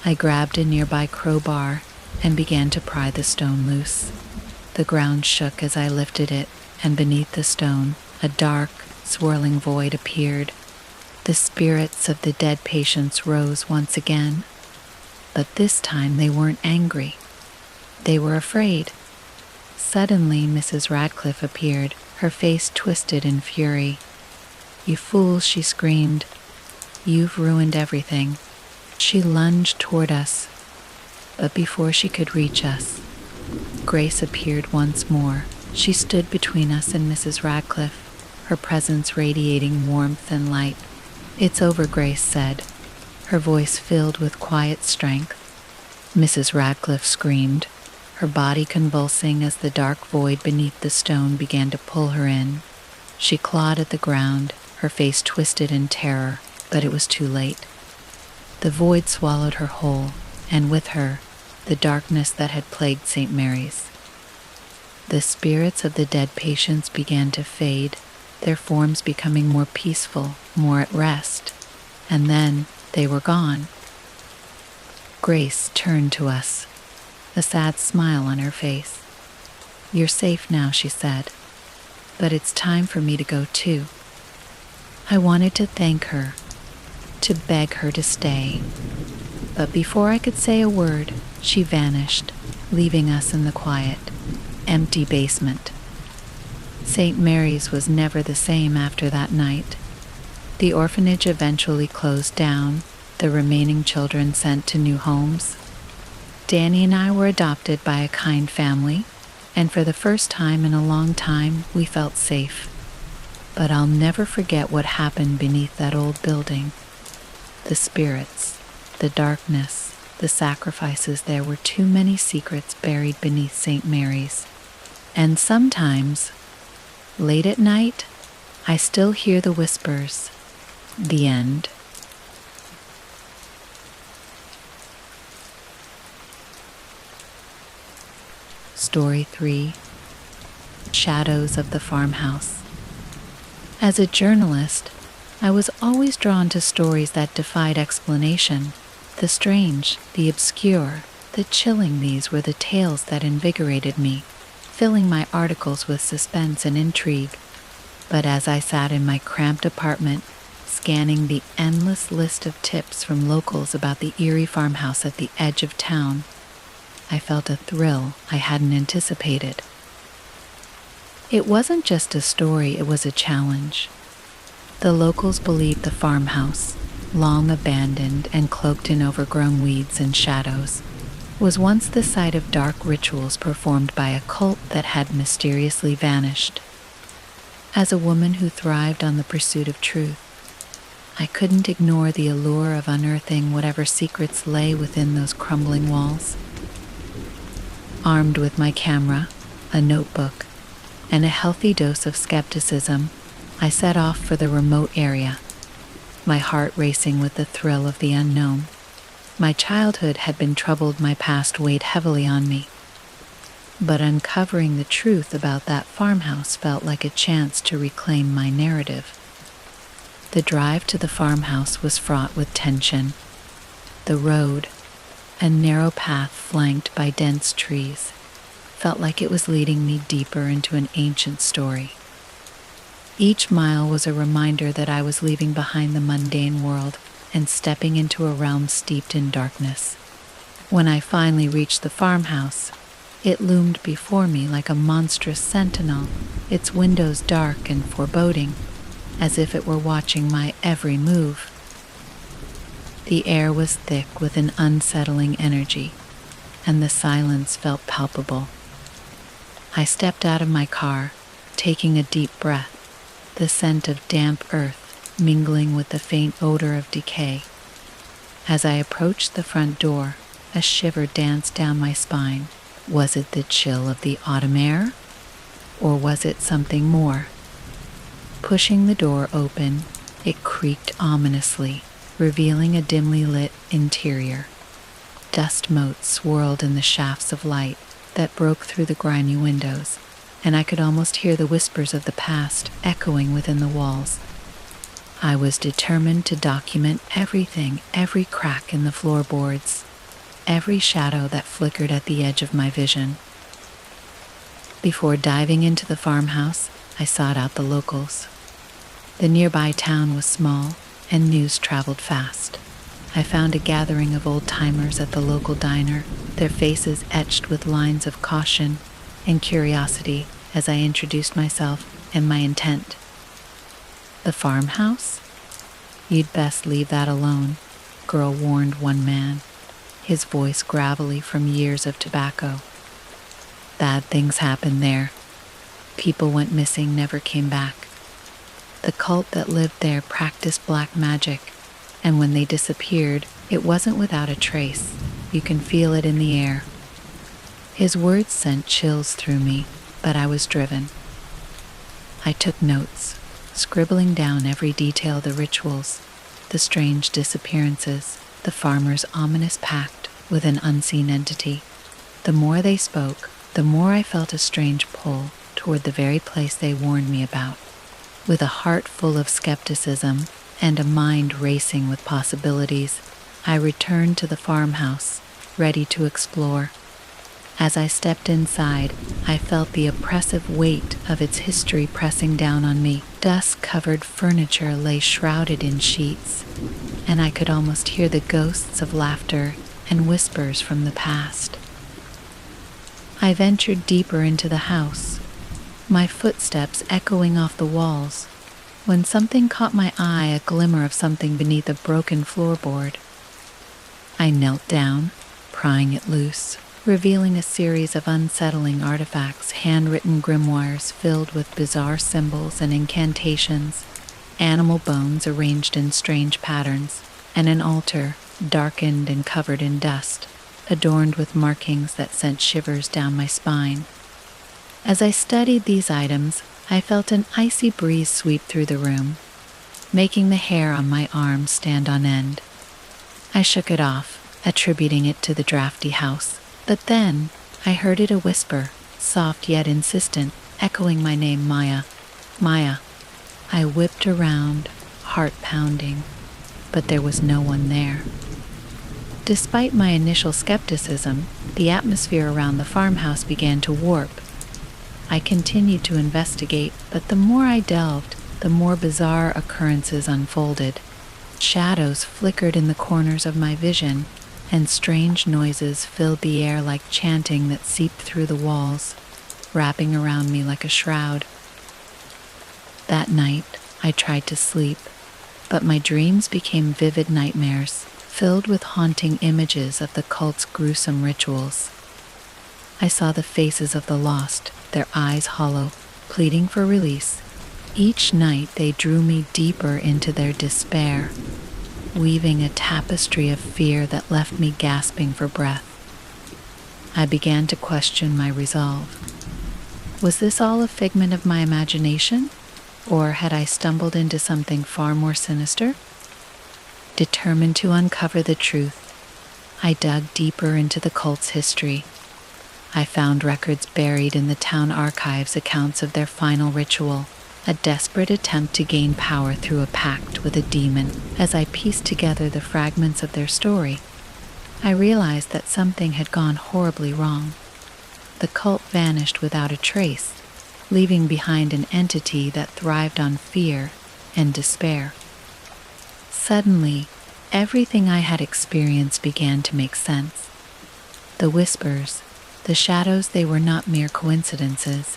I grabbed a nearby crowbar and began to pry the stone loose. The ground shook as I lifted it, and beneath the stone, a dark, swirling void appeared. The spirits of the dead patients rose once again, but this time they weren't angry. They were afraid. Suddenly, Mrs. Radcliffe appeared, her face twisted in fury. "You fools," she screamed. "You've ruined everything." She lunged toward us, but before she could reach us, Grace appeared once more. She stood between us and Mrs. Radcliffe, her presence radiating warmth and light. "It's over," Grace said, her voice filled with quiet strength. Mrs. Radcliffe screamed, her body convulsing as the dark void beneath the stone began to pull her in. She clawed at the ground, her face twisted in terror, but it was too late. The void swallowed her whole, and with her, the darkness that had plagued St. Mary's. The spirits of the dead patients began to fade, their forms becoming more peaceful, more at rest, and then they were gone. Grace turned to us, a sad smile on her face. "You're safe now," she said, "but it's time for me to go too." I wanted to thank her, to beg her to stay, but before I could say a word, she vanished, leaving us in the quiet, empty basement. St. Mary's was never the same after that night. The orphanage eventually closed down, the remaining children sent to new homes. Danny and I were adopted by a kind family, and for the first time in a long time, we felt safe. But I'll never forget what happened beneath that old building. The spirits, the darkness, the sacrifices. There were too many secrets buried beneath St. Mary's. And sometimes, late at night, I still hear the whispers. The end. Story 3. Shadows of the Farmhouse. As a journalist, I was always drawn to stories that defied explanation. The strange, the obscure, the chilling. These were the tales that invigorated me, filling my articles with suspense and intrigue. But as I sat in my cramped apartment, scanning the endless list of tips from locals about the eerie farmhouse at the edge of town, I felt a thrill I hadn't anticipated. It wasn't just a story, it was a challenge. The locals believed the farmhouse, long abandoned and cloaked in overgrown weeds and shadows, was once the site of dark rituals performed by a cult that had mysteriously vanished. As a woman who thrived on the pursuit of truth, I couldn't ignore the allure of unearthing whatever secrets lay within those crumbling walls. Armed with my camera, a notebook, and a healthy dose of skepticism, I set off for the remote area, my heart racing with the thrill of the unknown. My childhood had been troubled, my past weighed heavily on me. But uncovering the truth about that farmhouse felt like a chance to reclaim my narrative. The drive to the farmhouse was fraught with tension. The road, a narrow path flanked by dense trees, felt like it was leading me deeper into an ancient story. Each mile was a reminder that I was leaving behind the mundane world and stepping into a realm steeped in darkness. When I finally reached the farmhouse, it loomed before me like a monstrous sentinel, its windows dark and foreboding, as if it were watching my every move. The air was thick with an unsettling energy, and the silence felt palpable. I stepped out of my car, taking a deep breath, the scent of damp earth mingling with the faint odor of decay. As I approached the front door, a shiver danced down my spine. Was it the chill of the autumn air? Or was it something more? Pushing the door open, it creaked ominously, revealing a dimly lit interior. Dust motes swirled in the shafts of light that broke through the grimy windows, and I could almost hear the whispers of the past echoing within the walls. I was determined to document everything, every crack in the floorboards, every shadow that flickered at the edge of my vision. Before diving into the farmhouse, I sought out the locals. The nearby town was small, and news traveled fast. I found a gathering of old-timers at the local diner, their faces etched with lines of caution and curiosity as I introduced myself and my intent. "The farmhouse? You'd best leave that alone," girl warned one man, his voice gravelly from years of tobacco. "Bad things happened there. People went missing, never came back. The cult that lived there practiced black magic, and when they disappeared, it wasn't without a trace. You can feel it in the air. His words sent chills through me, but I was driven. I took notes, scribbling down every detail of the rituals, the strange disappearances, the farmer's ominous pact with an unseen entity. The more they spoke, the more I felt a strange pull toward the very place they warned me about. With a heart full of skepticism and a mind racing with possibilities, I returned to the farmhouse, ready to explore. As I stepped inside, I felt the oppressive weight of its history pressing down on me. Dust-covered furniture lay shrouded in sheets, and I could almost hear the ghosts of laughter and whispers from the past. I ventured deeper into the house, my footsteps echoing off the walls, when something caught my eye, a glimmer of something beneath a broken floorboard. I knelt down, prying it loose, revealing a series of unsettling artifacts, handwritten grimoires filled with bizarre symbols and incantations, animal bones arranged in strange patterns, and an altar, darkened and covered in dust, adorned with markings that sent shivers down my spine. As I studied these items, I felt an icy breeze sweep through the room, making the hair on my arms stand on end. I shook it off, attributing it to the drafty house. But then, I heard it a whisper, soft yet insistent, echoing my name, Maya. Maya. I whipped around, heart pounding, but there was no one there. Despite my initial skepticism, the atmosphere around the farmhouse began to warp. I continued to investigate, but the more I delved, the more bizarre occurrences unfolded. Shadows flickered in the corners of my vision, and strange noises filled the air like chanting that seeped through the walls, wrapping around me like a shroud. That night, I tried to sleep, but my dreams became vivid nightmares, filled with haunting images of the cult's gruesome rituals. I saw the faces of the lost, their eyes hollow, pleading for release. Each night they drew me deeper into their despair, weaving a tapestry of fear that left me gasping for breath. I began to question my resolve. Was this all a figment of my imagination, or had I stumbled into something far more sinister? Determined to uncover the truth, I dug deeper into the cult's history. I found records buried in the town archives, accounts of their final ritual, a desperate attempt to gain power through a pact with a demon. As I pieced together the fragments of their story, I realized that something had gone horribly wrong. The cult vanished without a trace, leaving behind an entity that thrived on fear and despair. Suddenly, everything I had experienced began to make sense. The whispers, the shadows, they were not mere coincidences.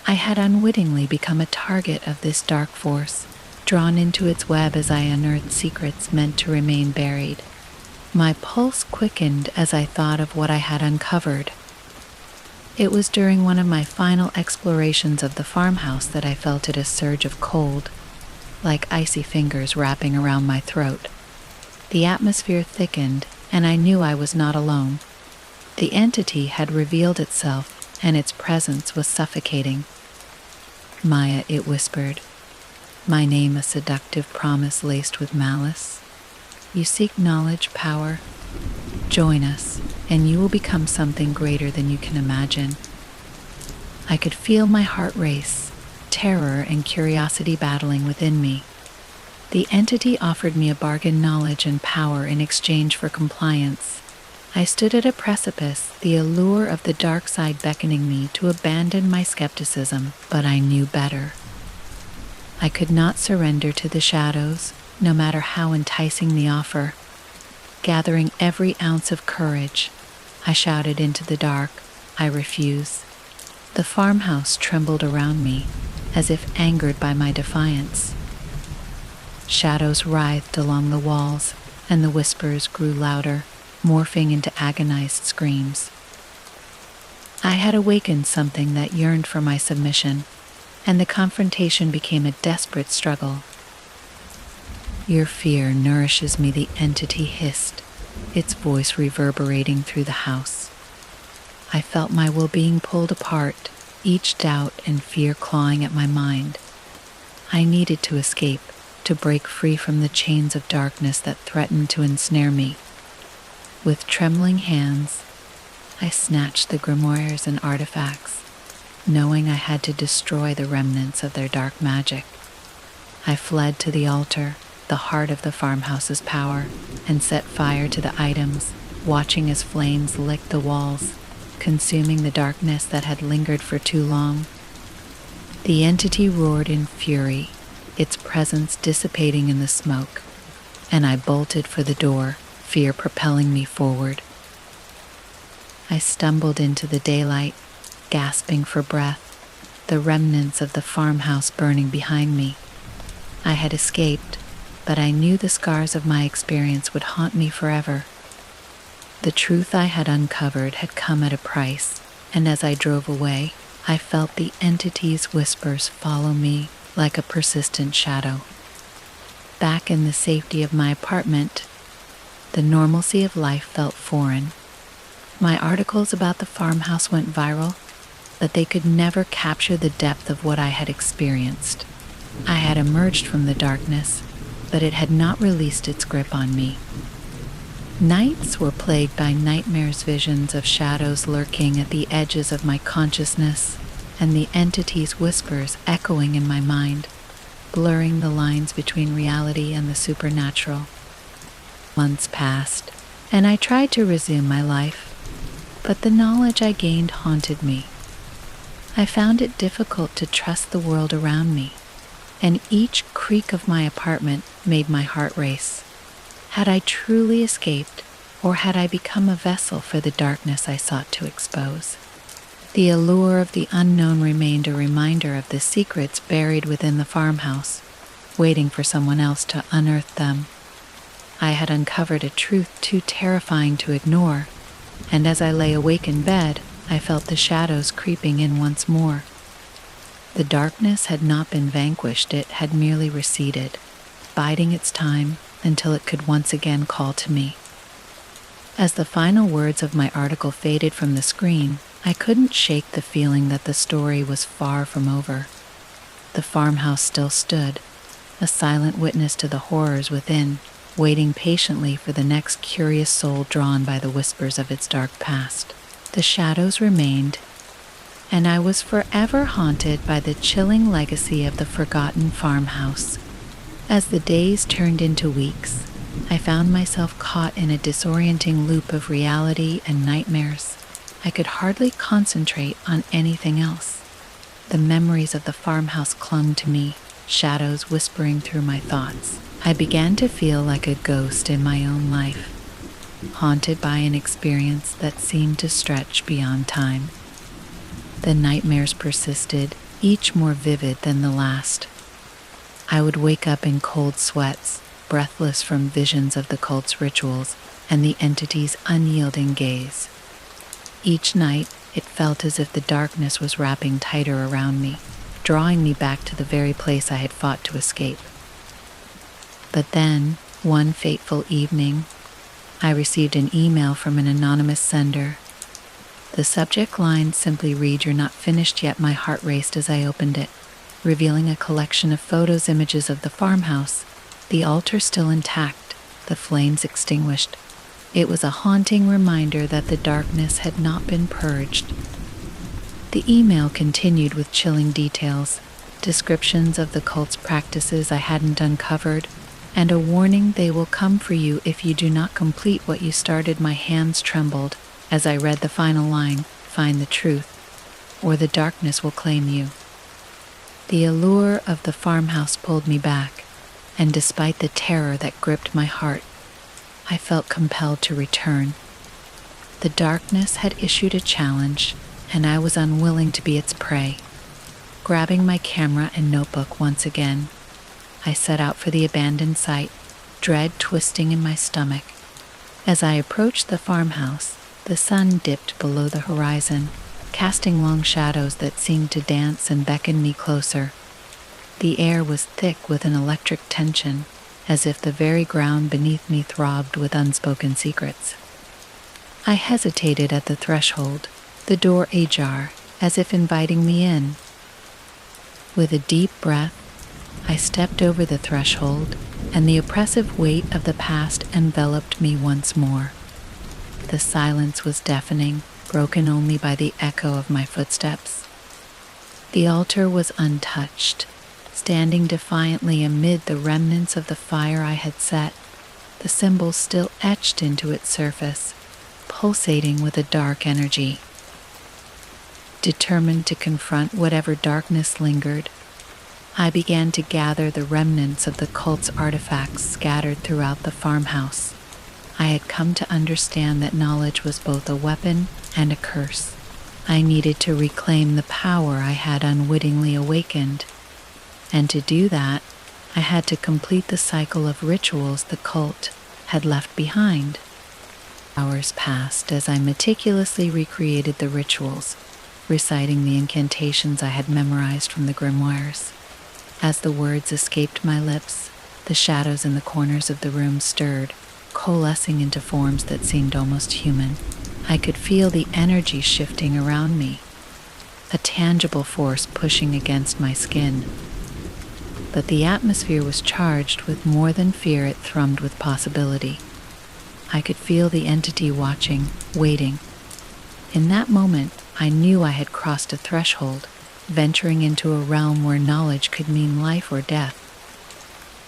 I had unwittingly become a target of this dark force, drawn into its web as I unearthed secrets meant to remain buried. My pulse quickened as I thought of what I had uncovered. It was during one of my final explorations of the farmhouse that I felt a surge of cold, like icy fingers wrapping around my throat. The atmosphere thickened, and I knew I was not alone. The entity had revealed itself, and its presence was suffocating. Maya, it whispered, my name a seductive promise laced with malice. You seek knowledge, power. Join us, and you will become something greater than you can imagine. I could feel my heart race, terror and curiosity battling within me. The entity offered me a bargain, knowledge and power in exchange for compliance. I stood at a precipice, the allure of the dark side beckoning me to abandon my skepticism, but I knew better. I could not surrender to the shadows, no matter how enticing the offer. Gathering every ounce of courage, I shouted into the dark, I refuse. The farmhouse trembled around me, as if angered by my defiance. Shadows writhed along the walls, and the whispers grew louder, morphing into agonized screams. I had awakened something that yearned for my submission, and the confrontation became a desperate struggle. Your fear nourishes me, the entity hissed, its voice reverberating through the house. I felt my will being pulled apart, each doubt and fear clawing at my mind. I needed to escape, to break free from the chains of darkness that threatened to ensnare me. With trembling hands, I snatched the grimoires and artifacts, knowing I had to destroy the remnants of their dark magic. I fled to the altar, the heart of the farmhouse's power, and set fire to the items, watching as flames licked the walls, consuming the darkness that had lingered for too long. The entity roared in fury, its presence dissipating in the smoke, and I bolted for the door, fear propelling me forward. I stumbled into the daylight, gasping for breath, the remnants of the farmhouse burning behind me. I had escaped, but I knew the scars of my experience would haunt me forever. The truth I had uncovered had come at a price, and as I drove away, I felt the entity's whispers follow me like a persistent shadow. Back in the safety of my apartment, the normalcy of life felt foreign. My articles about the farmhouse went viral, but they could never capture the depth of what I had experienced. I had emerged from the darkness, but it had not released its grip on me. Nights were plagued by nightmares, visions of shadows lurking at the edges of my consciousness, and the entity's whispers echoing in my mind, blurring the lines between reality and the supernatural. Months passed, and I tried to resume my life, but the knowledge I gained haunted me. I found it difficult to trust the world around me, and each creak of my apartment made my heart race. Had I truly escaped, or had I become a vessel for the darkness I sought to expose? The allure of the unknown remained a reminder of the secrets buried within the farmhouse, waiting for someone else to unearth them. I had uncovered a truth too terrifying to ignore, and as I lay awake in bed, I felt the shadows creeping in once more. The darkness had not been vanquished, it had merely receded, biding its time until it could once again call to me. As the final words of my article faded from the screen, I couldn't shake the feeling that the story was far from over. The farmhouse still stood, a silent witness to the horrors within, waiting patiently for the next curious soul drawn by the whispers of its dark past. The shadows remained, and I was forever haunted by the chilling legacy of the forgotten farmhouse. As the days turned into weeks, I found myself caught in a disorienting loop of reality and nightmares. I could hardly concentrate on anything else. The memories of the farmhouse clung to me, shadows whispering through my thoughts. I began to feel like a ghost in my own life, haunted by an experience that seemed to stretch beyond time. The nightmares persisted, each more vivid than the last. I would wake up in cold sweats, breathless from visions of the cult's rituals and the entity's unyielding gaze. Each night, it felt as if the darkness was wrapping tighter around me, drawing me back to the very place I had fought to escape. But then, one fateful evening, I received an email from an anonymous sender. The subject line simply read, "You're not finished yet." My heart raced as I opened it, revealing a collection of photos, images of the farmhouse, the altar still intact, the flames extinguished. It was a haunting reminder that the darkness had not been purged. The email continued with chilling details, descriptions of the cult's practices I hadn't uncovered, and a warning they will come for you if you do not complete what you started. My hands trembled as I read the final line, "Find the truth, or the darkness will claim you." The allure of the farmhouse pulled me back, and despite the terror that gripped my heart, I felt compelled to return. The darkness had issued a challenge, and I was unwilling to be its prey. Grabbing my camera and notebook once again, I set out for the abandoned site, dread twisting in my stomach. As I approached the farmhouse, the sun dipped below the horizon, casting long shadows that seemed to dance and beckon me closer. The air was thick with an electric tension, as if the very ground beneath me throbbed with unspoken secrets. I hesitated at the threshold, the door ajar, as if inviting me in. With a deep breath, I stepped over the threshold, and the oppressive weight of the past enveloped me once more. The silence was deafening, broken only by the echo of my footsteps. The altar was untouched, standing defiantly amid the remnants of the fire I had set, the symbols still etched into its surface, pulsating with a dark energy. Determined to confront whatever darkness lingered, I began to gather the remnants of the cult's artifacts scattered throughout the farmhouse. I had come to understand that knowledge was both a weapon and a curse. I needed to reclaim the power I had unwittingly awakened, and to do that, I had to complete the cycle of rituals the cult had left behind. Hours passed as I meticulously recreated the rituals, reciting the incantations I had memorized from the grimoires. As the words escaped my lips, the shadows in the corners of the room stirred, coalescing into forms that seemed almost human. I could feel the energy shifting around me, a tangible force pushing against my skin. But the atmosphere was charged with more than fear, it thrummed with possibility. I could feel the entity watching, waiting. In that moment, I knew I had crossed a threshold, venturing into a realm where knowledge could mean life or death.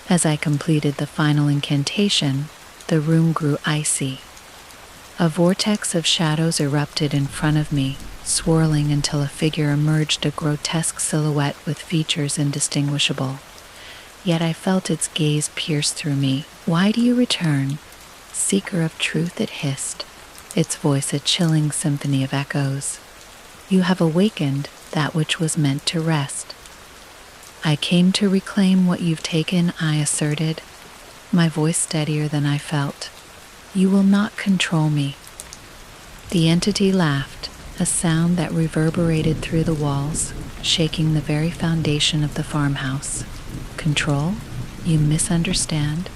As I completed the final incantation, the room grew icy. A vortex of shadows erupted in front of me, swirling until a figure emerged, a grotesque silhouette with features indistinguishable. Yet I felt its gaze pierce through me. "Why do you return? Seeker of truth," it hissed, its voice a chilling symphony of echoes. "You have awakened that which was meant to rest." "I came to reclaim what you've taken," I asserted, my voice steadier than I felt. "You will not control me." The entity laughed, a sound that reverberated through the walls, shaking the very foundation of the farmhouse. "Control? You misunderstand.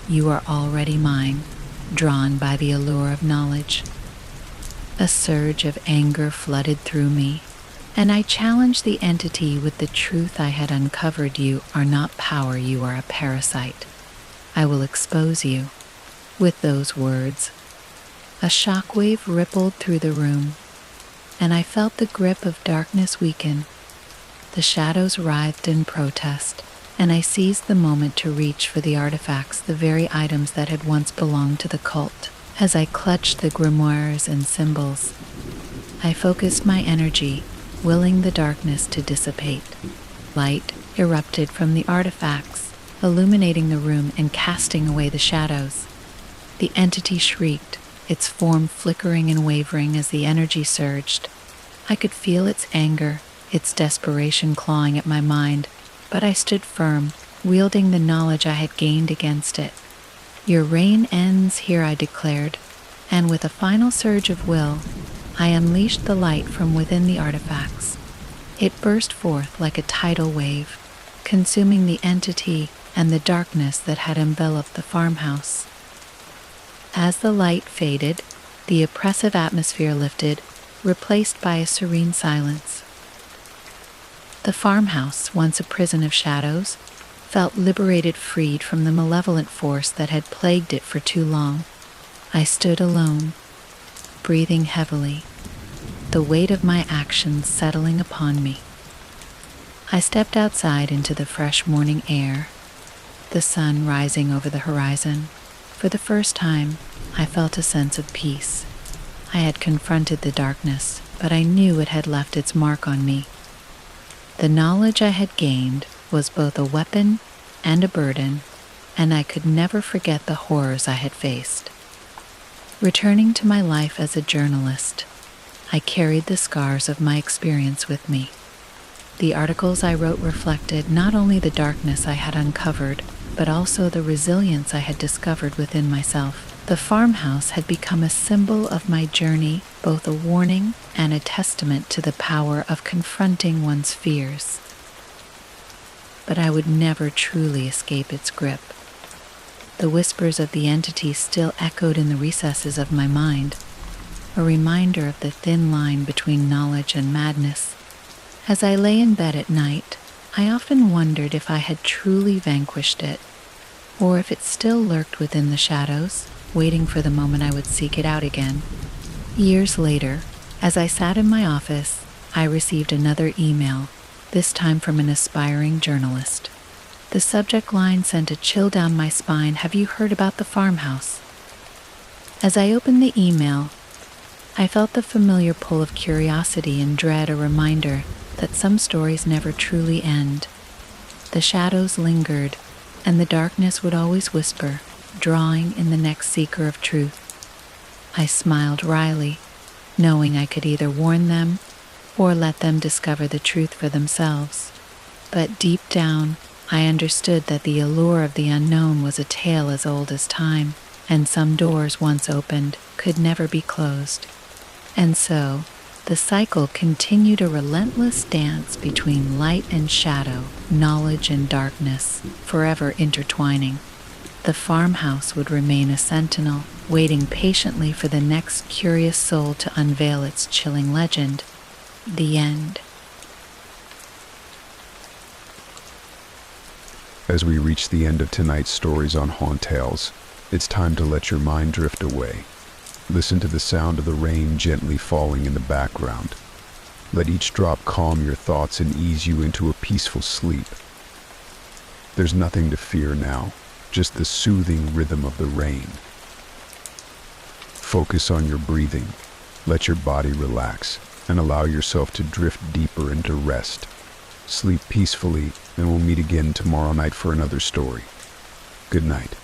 You are already mine, drawn by the allure of knowledge." A surge of anger flooded through me, and I challenged the entity with the truth I had uncovered. "You are not power, you are a parasite. I will expose you." With those words, a shockwave rippled through the room, and I felt the grip of darkness weaken. The shadows writhed in protest, and I seized the moment to reach for the artifacts, the very items that had once belonged to the cult. As I clutched the grimoires and symbols, I focused my energy, willing the darkness to dissipate. Light erupted from the artifacts, illuminating the room and casting away the shadows. The entity shrieked, its form flickering and wavering as the energy surged. I could feel its anger, its desperation clawing at my mind, but I stood firm, wielding the knowledge I had gained against it. "Your reign ends here," I declared, and with a final surge of will, I unleashed the light from within the artifacts. It burst forth like a tidal wave, consuming the entity and the darkness that had enveloped the farmhouse. As the light faded, the oppressive atmosphere lifted, replaced by a serene silence. The farmhouse, once a prison of shadows, felt liberated, freed from the malevolent force that had plagued it for too long. I stood alone, breathing heavily, the weight of my actions settling upon me. I stepped outside into the fresh morning air, the sun rising over the horizon. For the first time, I felt a sense of peace. I had confronted the darkness, but I knew it had left its mark on me. The knowledge I had gained was both a weapon and a burden, and I could never forget the horrors I had faced. Returning to my life as a journalist, I carried the scars of my experience with me. The articles I wrote reflected not only the darkness I had uncovered, but also the resilience I had discovered within myself. The farmhouse had become a symbol of my journey, both a warning and a testament to the power of confronting one's fears. But I would never truly escape its grip. the whispers of the entity still echoed in the recesses of my mind, a reminder of the thin line between knowledge and madness. As I lay in bed at night, I often wondered if I had truly vanquished it, or if it still lurked within the shadows, waiting for the moment I would seek it out again. Years later, as I sat in my office, I received another email, this time from an aspiring journalist. The subject line sent a chill down my spine. Have you heard about the farmhouse? As I opened the email, I felt the familiar pull of curiosity and dread, a reminder that some stories never truly end. The shadows lingered, and the darkness would always whisper, drawing in the next seeker of truth. I smiled wryly, knowing I could either warn them or let them discover the truth for themselves. But deep down, I understood that the allure of the unknown was a tale as old as time, and some doors once opened could never be closed. And so, the cycle continued, a relentless dance between light and shadow, knowledge and darkness, forever intertwining. The farmhouse would remain a sentinel, waiting patiently for the next curious soul to unveil its chilling legend. The end. As we reach the end of tonight's stories on Hauntales, it's time to let your mind drift away. Listen to the sound of the rain gently falling in the background. Let each drop calm your thoughts and ease you into a peaceful sleep. There's nothing to fear now, just the soothing rhythm of the rain. Focus on your breathing, let your body relax, and allow yourself to drift deeper into rest. Sleep peacefully, and we'll meet again tomorrow night for another story. Good night.